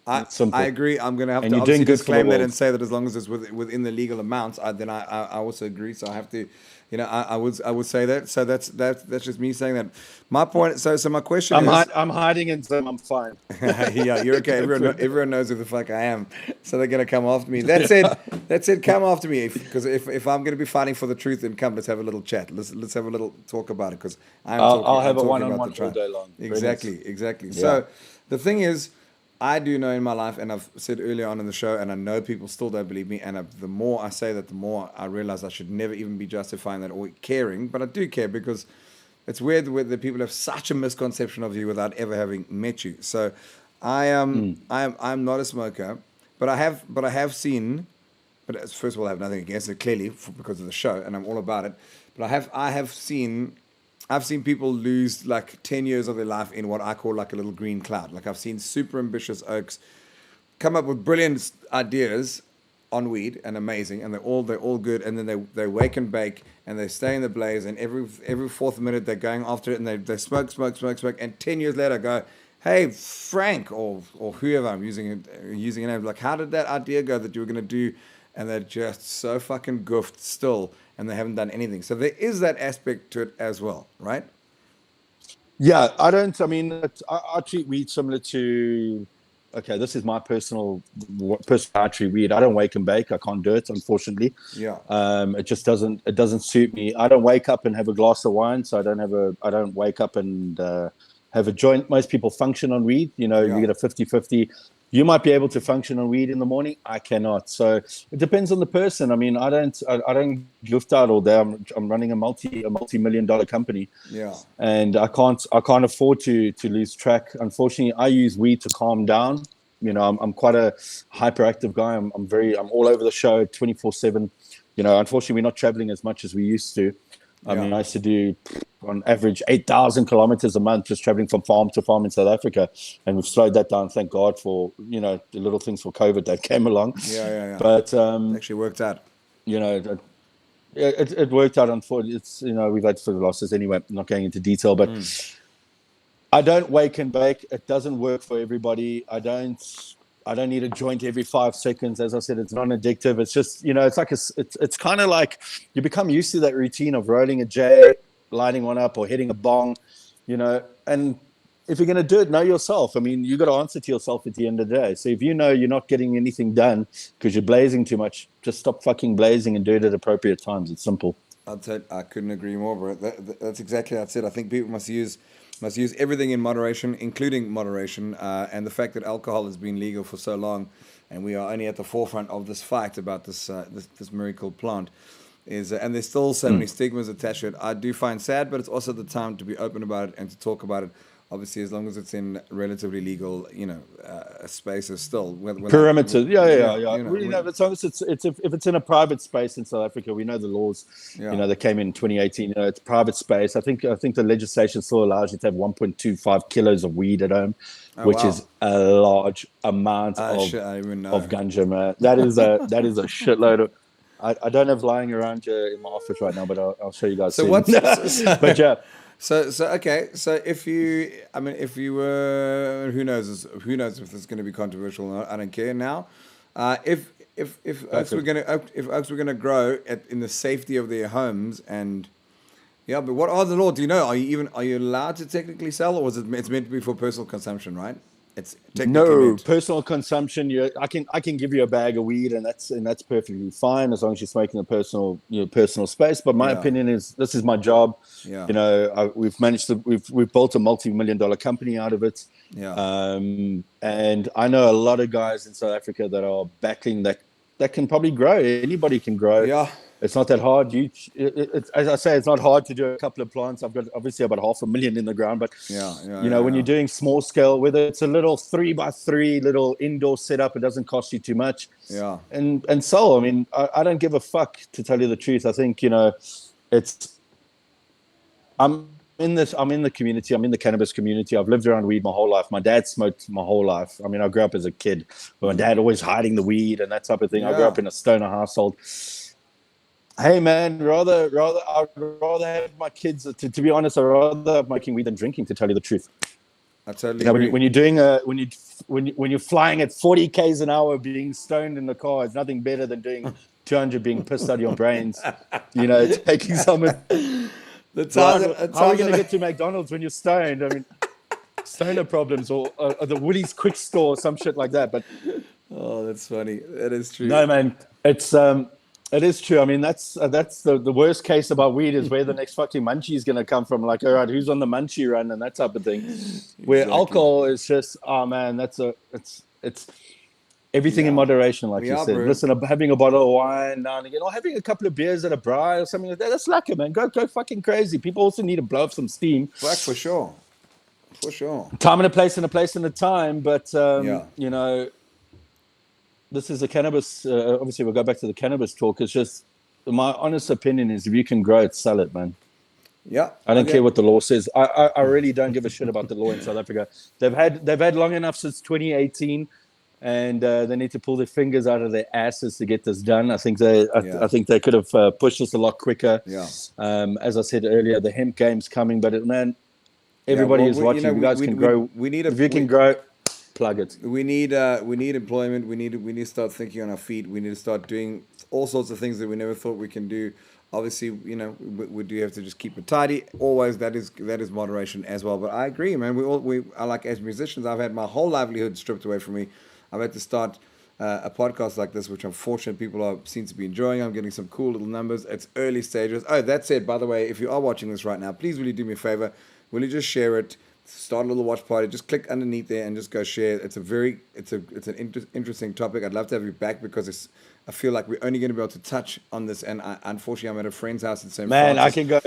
S4: It's simple.
S2: I agree. I'm going to have
S4: And
S2: to
S4: you're doing
S2: obviously
S4: good for the
S2: disclaim that
S4: world.
S2: and say that as long as it's within the legal amounts, then I also agree. So I have to, I would say that. So that's just me saying that. My point. So my question is.
S4: I'm hiding in Zim. I'm fine.
S2: Yeah, you're okay. Everyone knows who the fuck I am, so they're gonna come after me. That said, come after me because if I'm gonna be fighting for the truth, then come. Let's have a little chat. Let's have a little talk about it because
S4: I'll have
S2: I'm
S4: a
S2: talking about
S4: one-on-one
S2: the
S4: all
S2: truth.
S4: day long.
S2: Exactly.
S4: Yeah.
S2: So the thing is, I do know in my life, and I've said earlier on in the show, and I know people still don't believe me. And the more I say that, the more I realize I should never even be justifying that or caring. But I do care because it's weird that people have such a misconception of you without ever having met you. So, I'm not a smoker, but I have seen. But first of all, I have nothing against it clearly because of the show, and I'm all about it. But I've seen people lose like 10 years of their life in what I call like a little green cloud. Like I've seen super ambitious oaks come up with brilliant ideas on weed and amazing, and they're all good, and then they wake and bake and they stay in the blaze, and every fourth minute they're going after it, and they smoke, and 10 years later go, hey Frank or whoever I'm using a name, like how did that idea go that you were gonna do, and they're just so fucking goofed still, and they haven't done anything. So there is that aspect to it as well, right?
S4: Yeah, I mean, I treat weed similar to. Okay, this is my personal I treat weed. I don't wake and bake. I can't do it, unfortunately.
S2: Yeah.
S4: It just doesn't suit me. I don't wake up and have a glass of wine, so I don't wake up and have a joint. Most people function on weed. You
S2: Yeah.
S4: get a 50-50. You might be able to function on weed in the morning. I cannot. So it depends on the person. I mean, I don't gift out all day. I'm running a multi-million-dollar company.
S2: Yeah.
S4: And I can't afford to lose track. Unfortunately, I use weed to calm down. I'm quite a hyperactive guy. I'm all over the show 24/7. Unfortunately, we're not traveling as much as we used to. I mean, I used to do on average 8,000 kilometers a month just traveling from farm to farm in South Africa, and we've slowed that down. Thank God for the little things for COVID that came along.
S2: Yeah.
S4: But
S2: It actually worked out.
S4: It worked out. Unfortunately, we've had further losses anyway. I'm not going into detail, but I don't wake and bake. It doesn't work for everybody. I don't need a joint every 5 seconds. As I said, it's non-addictive. It's just it's like it's kind of like you become used to that routine of rolling a J, lighting one up, or hitting a bong, and if you're going to do it, know yourself. I mean, you got to answer to yourself at the end of the day. So if you know you're not getting anything done because you're blazing too much, just stop fucking blazing and do it at appropriate times. It's simple.
S2: I couldn't agree more, bro. That's exactly what I said. I think people must use everything in moderation, including moderation. And the fact that alcohol has been legal for so long, and we are only at the forefront of this fight about this miracle plant, is and there's still so many stigmas attached to it. I do find sad, but it's also the time to be open about it and to talk about it. Obviously, as long as it's in relatively legal, spaces still.
S4: Perimeter. Yeah.
S2: As
S4: long as if it's in a private space in South Africa, we know the laws. That came in 2018. It's private space. I think the legislation still allows you to have 1.25 kilos of weed at home, which is a large amount of ganja, man. That is a shitload of. I don't have lying around here in my office right now, but I'll show you guys.
S2: So
S4: soon. But yeah.
S2: So okay. So if you were, who knows if this is going to be controversial or not? I don't care now. If oaks were going to grow in the safety of their homes, and but what are the laws? Do you know? Are you allowed to technically sell, or it's meant to be for personal consumption, right? It's technically
S4: personal consumption. I can give you a bag of weed, and that's perfectly fine as long as you're smoking a personal space. But my opinion is this is my job.
S2: Yeah.
S4: We've built a multi-million-dollar company out of it.
S2: Yeah.
S4: And I know a lot of guys in South Africa that are backing that can probably grow. Anybody can grow.
S2: Yeah.
S4: It's not that hard. As I say, it's not hard to do a couple of plants. I've got obviously about 500,000 in the ground, but when you're doing small scale, whether it's a little 3x3 little indoor setup, it doesn't cost you too much.
S2: Yeah.
S4: And so, I mean, I don't give a fuck, to tell you the truth. I think I'm in the community. I'm in the cannabis community. I've lived around weed my whole life. My dad smoked my whole life. I mean, I grew up as a kid, but my dad always hiding the weed and that type of thing.
S2: Yeah.
S4: I grew up in a stoner household. Hey man, I'd rather have my kids. To be honest, I'd rather have making weed than drinking. To tell you the truth.
S2: I totally
S4: You know,
S2: agree.
S4: when you're doing when you're flying at 40 k's an hour, being stoned in the car, it's nothing better than doing 200 being pissed out of your brains. You know, taking someone.
S2: The times
S4: Right,
S2: that,
S4: how are we going to get to McDonald's when you're stoned? I mean, stoner problems or the Woolies quick store or some shit like that. But
S2: oh, that's funny. That is true.
S4: no, man, it is true. I mean, that's the worst case about weed is where the next fucking munchie is going to come from. Like, all right, who's on the munchie run and that type of thing. Where
S2: Exactly.
S4: alcohol is just, oh man, it's everything in moderation, like you said.
S2: bro.
S4: Listen, having a bottle of wine now and again, or having a couple of beers at a braai or something like that. That's lekker, man. Go fucking crazy. People also need to blow up some steam.
S2: Fuck, for sure. For sure.
S4: Time and a place and a time, but
S2: Yeah.
S4: you know, this is a cannabis. Obviously, we'll go back to the cannabis talk. It's just my honest opinion is if you can grow it, sell it, man.
S2: Yeah.
S4: I don't care what the law says. I really don't give a shit about the law in South Africa. They've had long enough since 2018, and they need to pull their fingers out of their asses to get this done. I think they could have pushed this a lot quicker.
S2: Yeah.
S4: As I said earlier, the hemp game's coming, but man, everybody is watching. You guys can grow.
S2: We need
S4: if you can grow, plug it.
S2: We need employment. We need to start thinking on our feet. We need to start doing all sorts of things that we never thought we can do. Obviously, you know, we do have to just keep it tidy. Always, that is moderation as well. But I agree, man. We are like, as musicians, I've had my whole livelihood stripped away from me. I've had to start a podcast like this, which I'm fortunate people seem to be enjoying. I'm getting some cool little numbers. It's early stages. Oh, that said, by the way, if you are watching this right now, please will you do me a favor? Will you just share it? Start a little watch party. Just click underneath there and just go share. It's an interesting topic. I'd love to have you back because I feel like we're only going to be able to touch on this. And unfortunately, I'm at a friend's house in St.
S4: Man,
S2: Francis.
S4: I can go.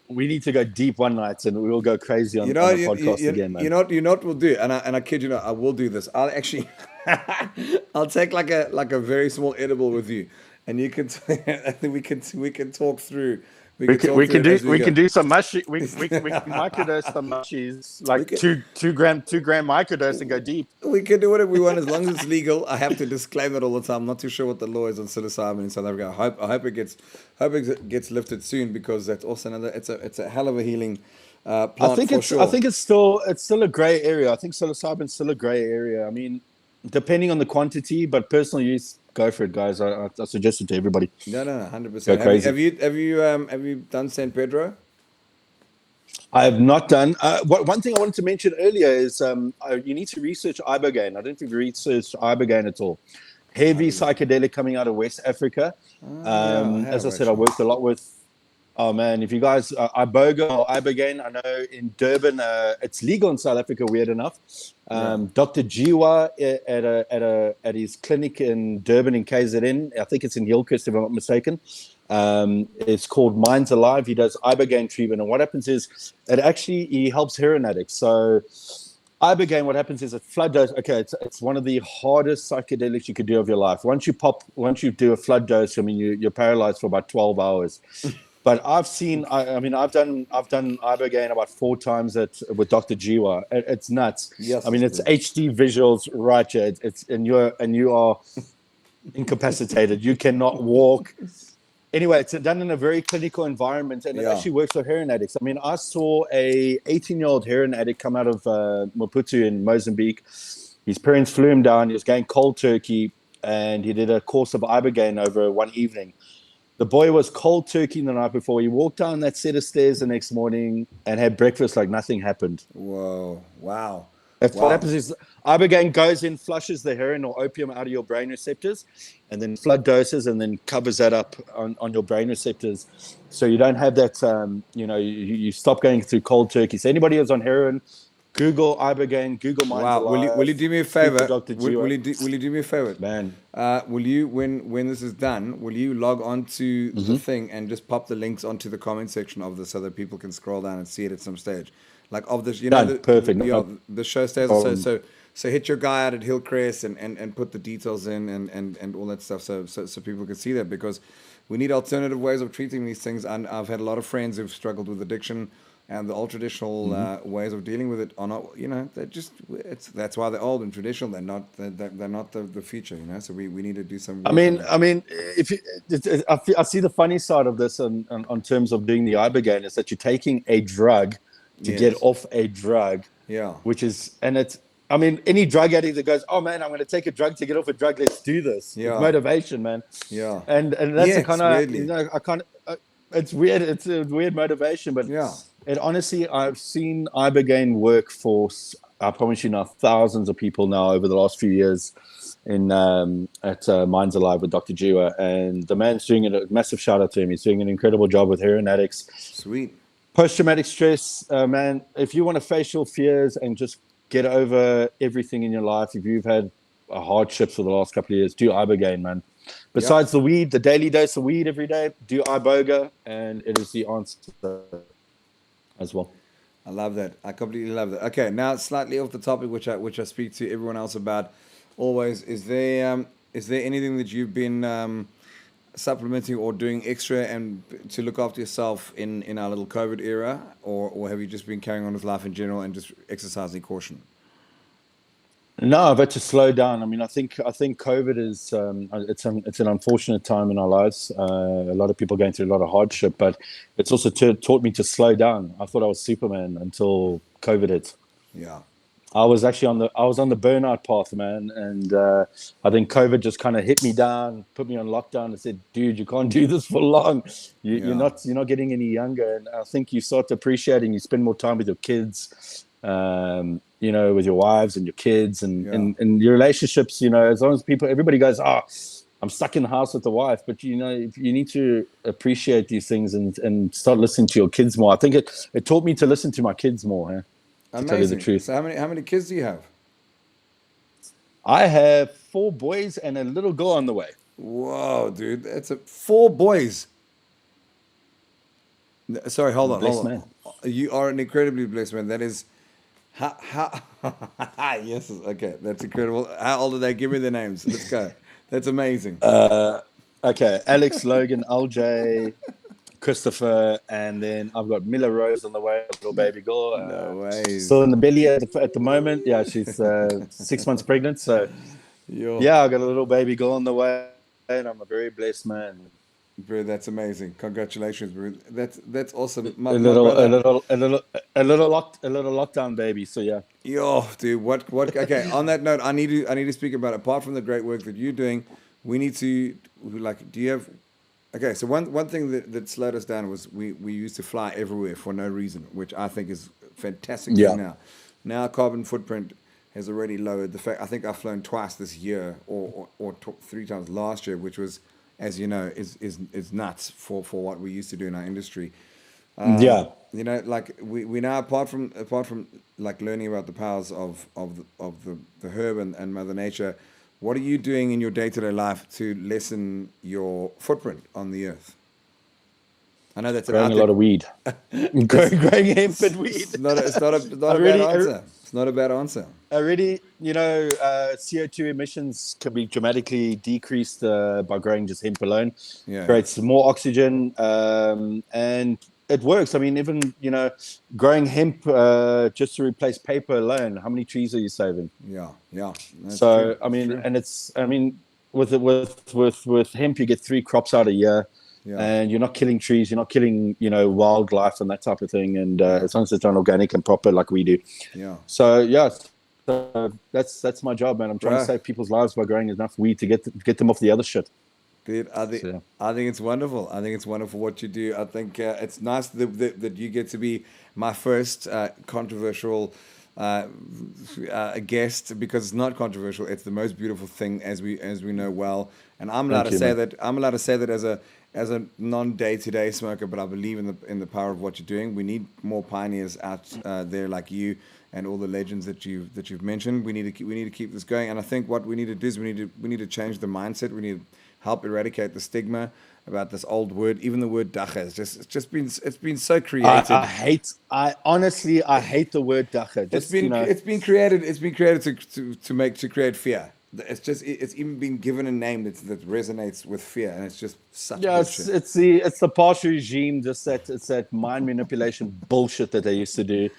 S4: We need to go deep one night, and we will go crazy on the podcast again, man.
S2: You know what we'll do, and I kid you not, I will do this. I'll actually, I'll take like a very small edible with you, and you can. I think we can talk through. We can
S4: do some mushy. We can microdose some mushies, like two gram microdose and go deep.
S2: We can do whatever we want as long as it's legal. I have to disclaim it all the time. I'm not too sure what the law is on psilocybin in South Africa. I hope it gets lifted soon because that's also another. It's a hell of a healing plant. I think
S4: it's still a gray area. I think psilocybin's still a gray area. I mean, depending on the quantity, but personal use. Go for it, guys. I suggest it to everybody.
S2: No, 100%. Have you done San Pedro?
S4: I have not done. One thing I wanted to mention earlier is you need to research Ibogaine. I don't think you researched Ibogaine at all. Heavy psychedelic coming out of West Africa. As I said, I worked a lot with. Oh man, if you guys Iboga or Ibogaine, I know in Durban it's legal in South Africa. Weird enough, Dr. Jiwa at his clinic in Durban in KZN. I think it's in Hillcrest if I'm not mistaken. It's called Minds Alive. He does Ibogaine treatment, and what happens is he helps heroin addicts. So Ibogaine, what happens is a flood dose. Okay, it's one of the hardest psychedelics you could do of your life. Once you do a flood dose, I mean you're paralyzed for about 12 hours. But I've done Ibogaine about 4 times with Dr. Jiwa. It's nuts.
S2: Yes,
S4: I mean it's HD visuals right here. You are incapacitated. You cannot walk. Anyway, it's done in a very clinical environment, and it actually works for heroin addicts. I mean, I saw a 18-year-old heroin addict come out of Maputo in Mozambique. His parents flew him down. He was going cold turkey, and he did a course of Ibogaine over one evening. The boy was cold turkey the night before. He walked down that set of stairs the next morning and had breakfast like nothing happened.
S2: Whoa! Wow!
S4: What happens is Ibogaine goes in, flushes the heroin or opium out of your brain receptors, and then flood doses and then covers that up on your brain receptors. So you don't have that, you stop going through cold turkey. So anybody who's on heroin, Google Ibogaine, Google Minds Alive.
S2: Will you do me a favor?
S4: Will
S2: you do me a favor,
S4: man?
S2: Will you, when this is done, will you log on to the thing and just pop the links onto the comment section of this so that people can scroll down and see it at some stage? Like of this,
S4: perfect.
S2: The show stays. So hit your guy out at Hillcrest and put the details in and all that stuff so people can see that, because we need alternative ways of treating these things. And I've had a lot of friends who've struggled with addiction, and the old traditional ways of dealing with it are not. That's why they're old and traditional. They're not the future. So we need to do some.
S4: I mean, I see the funny side of this on terms of doing the Ibogaine is that you're taking a drug to get off a drug.
S2: Yeah.
S4: which is, and it's, I mean, any drug addict that goes, oh man, I'm going to take a drug to get off a drug, let's do this.
S2: Yeah.
S4: It's motivation, man.
S2: Yeah.
S4: And that's a
S2: Yes,
S4: kind of,
S2: weirdly.
S4: you know, I can't, it's weird. It's a weird motivation, but
S2: Yeah.
S4: it honestly, I've seen Ibogaine work for, I promise you now, thousands of people now over the last few years in at Minds Alive with Dr. Jua, and the man's doing a massive shout out to him. He's doing an incredible job with heroin addicts.
S2: Sweet.
S4: Post-traumatic stress, man, if you want to face your fears and just get over everything in your life, if you've had a hardship for the last couple of years, do Ibogaine, man. Besides the weed, the daily dose of weed every day, do Iboga, and it is the answer as well.
S2: I love that. I completely love that. Okay, now slightly off the topic, which I speak to everyone else about always. Is there anything that you've been supplementing or doing extra and to look after yourself in our little COVID era, or have you just been carrying on with life in general and just exercising caution?
S4: No, I've had to slow down. I mean, I think COVID is it's an unfortunate time in our lives. A lot of people going through a lot of hardship, but it's also taught me to slow down. I thought I was Superman until COVID hit.
S2: Yeah,
S4: I was actually on the burnout path, man, and I think COVID just kind of hit me down, put me on lockdown, and said, "Dude, you can't do this for long. You're not getting any younger." And I think you start appreciating. You spend more time with your kids. With your wives and your kids and your relationships, as long as everybody goes, I'm stuck in the house with the wife, but you need to appreciate these things and start listening to your kids more. I think it taught me to listen to my kids more, to tell you the truth.
S2: So how many kids do you have?
S4: I have 4 boys and a little girl on the way.
S2: Whoa, dude, that's 4 boys. Sorry, hold on.
S4: Man.
S2: You are an incredibly blessed man. That is how yes, okay, that's incredible. How old are they? Give me their names. Let's go. That's amazing.
S4: Okay, Alex, Logan, LJ, Christopher, and then I've got Mila Rose on the way, a little baby girl.
S2: No way.
S4: Still in the belly at the moment. Yeah, she's 6 months pregnant. So yeah, I got a little baby girl on the way, and I'm a very blessed man.
S2: Bro, that's amazing. Congratulations, bro. That's awesome.
S4: A little lockdown baby. So yeah.
S2: Yo, dude, what? Okay, on that note, I need to speak about, apart from the great work that you're doing, we need to, do you have? Okay, so one thing that slowed us down was we used to fly everywhere for no reason, which I think is fantastic.
S4: Yeah.
S2: Now carbon footprint has already lowered. I think I've flown twice this year, or 3 times last year, which was, as you know, is nuts for what we used to do in our industry. We now, apart from like learning about the powers of the herb and Mother Nature, what are you doing in your day-to-day life to lessen your footprint on the earth? I know that's
S4: growing a lot of weed, growing hemp and weed.
S2: It's not a bad answer. It's not a bad answer.
S4: Already, CO2 emissions can be dramatically decreased by growing just hemp alone.
S2: Yeah.
S4: Creates more oxygen, and it works. I mean, even, growing hemp just to replace paper alone, how many trees are you saving?
S2: Yeah.
S4: So, true. With hemp, you get 3 crops out a year. Yeah. And you're not killing trees, you're not killing, wildlife and that type of thing. And as long as it's done organic and proper like we do.
S2: Yeah.
S4: So, that's my job, man. I'm trying to save people's lives by growing enough weed to get them off the other shit.
S2: Dude, I think it's wonderful. I think it's wonderful what you do. I think it's nice that you get to be my first controversial guest, because it's not controversial. It's the most beautiful thing, as we know well. And I'm allowed to say that. I'm allowed to say that as a non-day-to-day smoker, but I believe in the power of what you're doing. We need more pioneers out there like you and all the legends that you've mentioned. We need to keep this going. And I think what we need to do is we need to change the mindset. We need to help eradicate the stigma about this old word. Even the word dacha it's been so created.
S4: I honestly hate the word dacha.
S2: It's been created to create fear. It's even been given a name that resonates with fear, and it's just such bullshit.
S4: It's the partial regime, just it's that mind manipulation bullshit that they used to do.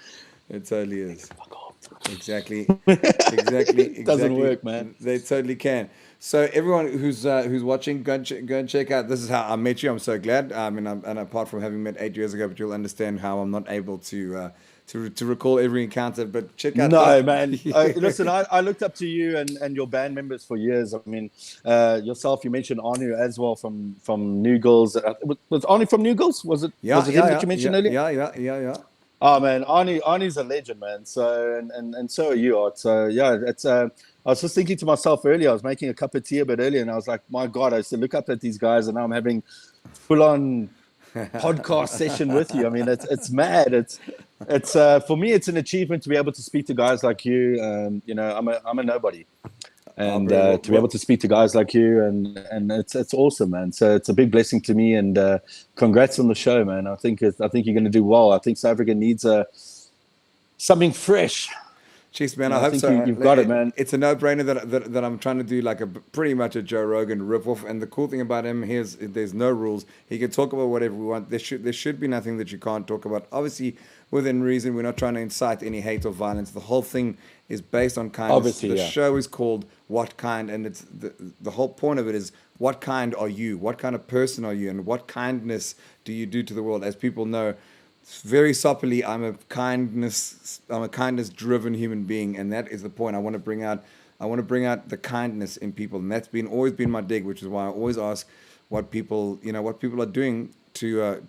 S2: It totally is.
S4: Fuck off.
S2: Exactly. Exactly.
S4: Doesn't work, man.
S2: They totally can. So everyone who's watching, go and check out. This is how I met you. I'm so glad. And apart from having met 8 years ago, but you'll understand how I'm not able to recall every encounter. But check out.
S4: No, man.
S2: Yeah.
S4: Listen, I looked up to you and your band members for years. I mean, yourself, you mentioned Anu as well from New Girls. Was Anu from New Girls? Was it him that you mentioned earlier?
S2: Yeah.
S4: Oh man, Arnie's a legend, man. So and so are you, Art. So yeah, it's. I was just thinking to myself earlier. I was making a cup of tea a bit earlier, and I was like, my God, I used to look up at these guys, and now I'm having full on podcast session with you. I mean, it's mad. It's for me, it's an achievement to be able to speak to guys like you. You know, I'm a nobody. And to be able to speak to guys like you, and it's awesome, man. So it's a big blessing to me, and congrats on the show, man. I think you're going to do well. I think South Africa needs something fresh.
S2: Jeez, man, I hope
S4: think
S2: so.
S4: You've got it, man.
S2: It's a no-brainer that I'm trying to do like pretty much a Joe Rogan ripoff. And the cool thing about him is there's no rules. He can talk about whatever we want. There should be nothing that you can't talk about. Obviously, within reason, we're not trying to incite any hate or violence. The whole thing is based on kindness.
S4: Obviously,
S2: the show is called What Kind, and it's the whole point of it is what kind are you? What kind of person are you? And what kindness do you do to the world? As people know, very soppily, I'm a kindness-driven human being, and that is the point. I want to bring out the kindness in people, and that's always been my dig, which is why I always ask what people are doing to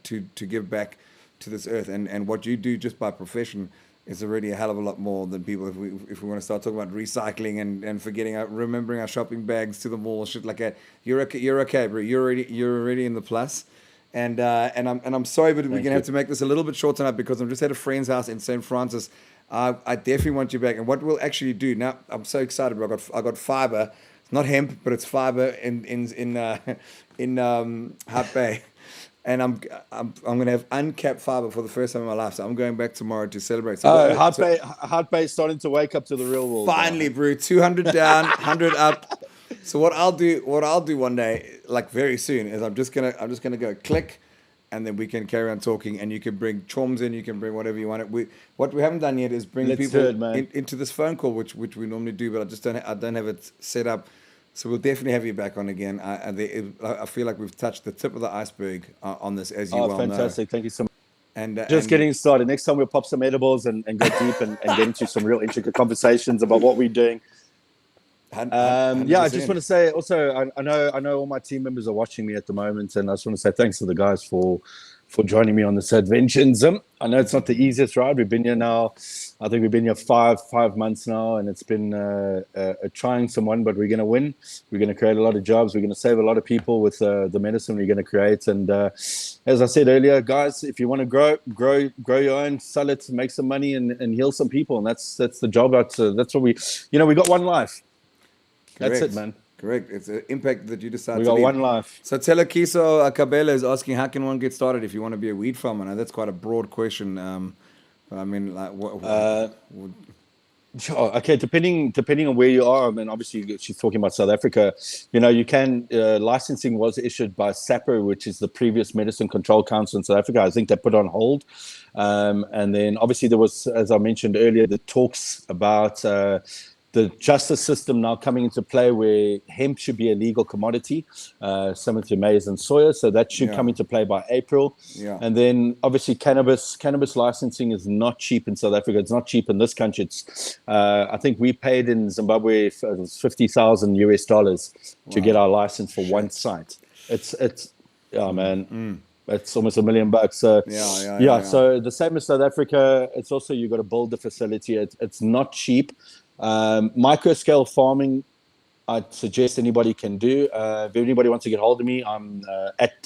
S2: give back to this earth, and what you do just by profession is already a hell of a lot more than people. If we want to start talking about recycling and remembering our shopping bags to the mall, shit like that, you're okay, bro. You're already in the plus. And I'm sorry, but we're gonna have to make this a little bit short tonight because I'm just at a friend's house in St. Francis. I definitely want you back. And what we'll actually do now, I'm so excited, bro. I got fiber. It's not hemp, but it's fiber in Hut Bay, and I'm gonna have uncapped fiber for the first time in my life. So I'm going back tomorrow to celebrate. So
S4: Hut Bay's starting to wake up to the real world.
S2: Finally, bro. 200 down, 100 up. So what I'll do one day, like very soon, is I'm just gonna go click, and then we can carry on talking, and you can bring chums in, you can bring whatever you want. What we haven't done yet is bring people into this phone call, which we normally do, but I don't have it set up. So we'll definitely have you back on again. I feel like we've touched the tip of the iceberg on this, as you well know.
S4: Oh, fantastic! Thank you so much.
S2: And
S4: getting started. Next time we'll pop some edibles and go deep and get into some real intricate conversations about what we're doing. Yeah, I just want to say also, I know all my team members are watching me at the moment, and I just want to say thanks to the guys for joining me on this adventure. I know it's not the easiest ride. We've been here now. I think we've been here five months now, and it's been a trying one, but we're going to win. We're going to create a lot of jobs. We're going to save a lot of people with the medicine we're going to create. And as I said earlier, guys, if you want to grow your own, sell it, make some money, and heal some people, and that's the job. That's what we got one life.
S2: Correct.
S4: That's it, man.
S2: Correct. It's an impact that you decide
S4: we
S2: to
S4: got
S2: leave.
S4: one life.
S2: So Telekiso Kabela is asking, how can one get started if you want to be a weed farmer? Now, that's quite a broad question. But I mean, like,
S4: Sure. Okay, depending on where you are, I mean, obviously she's talking about South Africa. You can licensing was issued by SAPO, which is the previous Medicine Control Council in South Africa. I think they put on hold, and then obviously there was, as I mentioned earlier, the talks about the justice system now coming into play, where hemp should be a legal commodity, similar to maize and soya. So that should come into play by April. Yeah. And then obviously cannabis licensing is not cheap in South Africa. It's not cheap in this country. It's I think we paid in Zimbabwe $50,000 to get our license for one site. It's man. It's almost $1 million. So So the same as South Africa, it's also, you got to build the facility. It's not cheap. Micro scale farming, I'd suggest anybody can do. If anybody wants to get hold of me, I'm at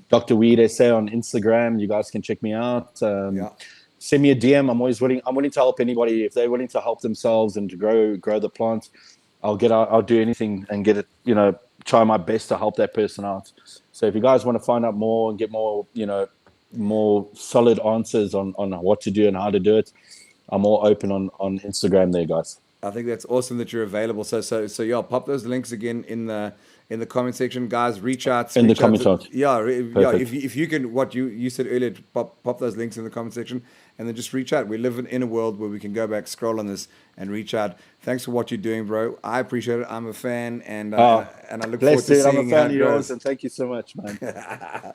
S4: Dr. Weed SA on Instagram. You guys can check me out. Send me a DM. I'm willing to help anybody if they're willing to help themselves and to grow the plant. I'll do anything and get it. Try my best to help that person out. So if you guys want to find out more and get more, more solid answers on what to do and how to do it, I'm all open on Instagram there, guys.
S2: I think that's awesome that you're available. So yeah, I'll pop those links again in the in the comment section, guys. Reach out
S4: In the
S2: reach out
S4: comment
S2: to-
S4: section.
S2: Yeah,
S4: Perfect.
S2: if you can, what you said earlier, pop those links in the comment section, and then just reach out. We live in a world where we can go back, scroll on this, and reach out. Thanks for what you're doing, bro. I appreciate it. I'm a fan, and I look forward to
S4: Dude, I'm
S2: seeing
S4: a
S2: how
S4: fan
S2: it
S4: of yours,
S2: goes.
S4: and thank you so much, man.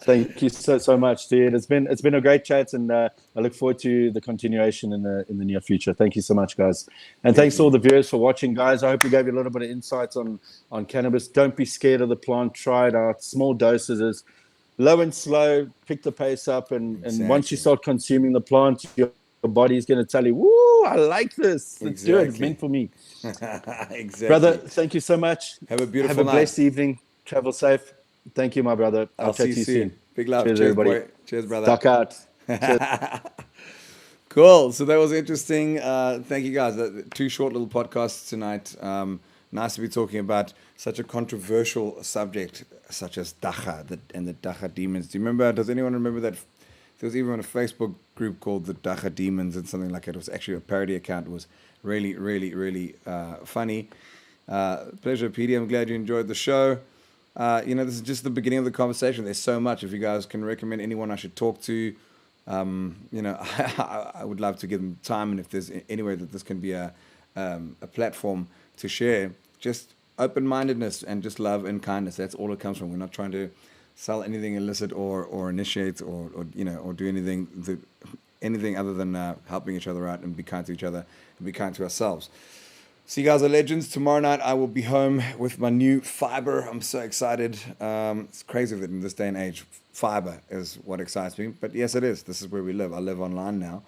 S4: Thank you so much, dude. It's been a great chat, and I look forward to the continuation in the near future. Thank you so much, guys, and thanks to all the viewers for watching, guys. I hope we gave you a little bit of insights on cannabis. Don't be scared of the plant. Try it out. Small doses, low and slow. Pick the pace up, and once you start consuming the plant, your body's going to tell you, "Woo, I like this. Let's do it. It's meant for me."
S2: Exactly.
S4: Brother, thank you so much.
S2: Have a beautiful
S4: Have a
S2: night.
S4: blessed evening. Travel safe. Thank you, my brother. I'll chat to you soon.
S2: Big love.
S4: Cheers,
S2: Cheers,
S4: everybody.
S2: boy. Cheers, brother.
S4: Duck out.
S2: Cool. So that was interesting. Thank you, guys. 2 short little podcasts tonight. Nice to be talking about such a controversial subject, such as Dacha and the Dacha demons. Do you remember? Does anyone remember that? There was even a Facebook group called the Dacha Demons and something like that. It was actually a parody account. It was really, really, really funny. Pleasure, PD. I'm glad you enjoyed the show. This is just the beginning of the conversation. There's so much. If you guys can recommend anyone I should talk to, I would love to give them time. And if there's any way that this can be a platform to share, just open-mindedness and just love and kindness. That's all it comes from. We're not trying to sell anything illicit or initiate or do anything other than helping each other out and be kind to each other and be kind to ourselves. So you guys are legends. Tomorrow night I will be home with my new fiber. I'm so excited. It's crazy that in this day and age, fiber is what excites me. But yes, it is. This is where we live. I live online now.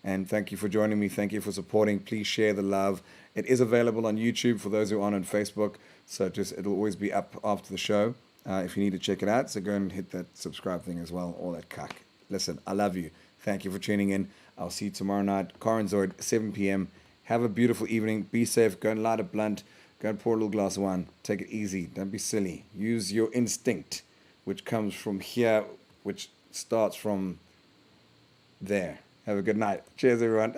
S2: And thank you for joining me. Thank you for supporting. Please share the love. It is available on YouTube for those who aren't on Facebook. So it'll always be up after the show if you need to check it out. So go and hit that subscribe thing as well. All that cuck. Listen, I love you. Thank you for tuning in. I'll see you tomorrow night. Coranzoid, 7 p.m. Have a beautiful evening. Be safe. Go and light a blunt. Go and pour a little glass of wine. Take it easy. Don't be silly. Use your instinct, which comes from here, which starts from there. Have a good night. Cheers, everyone.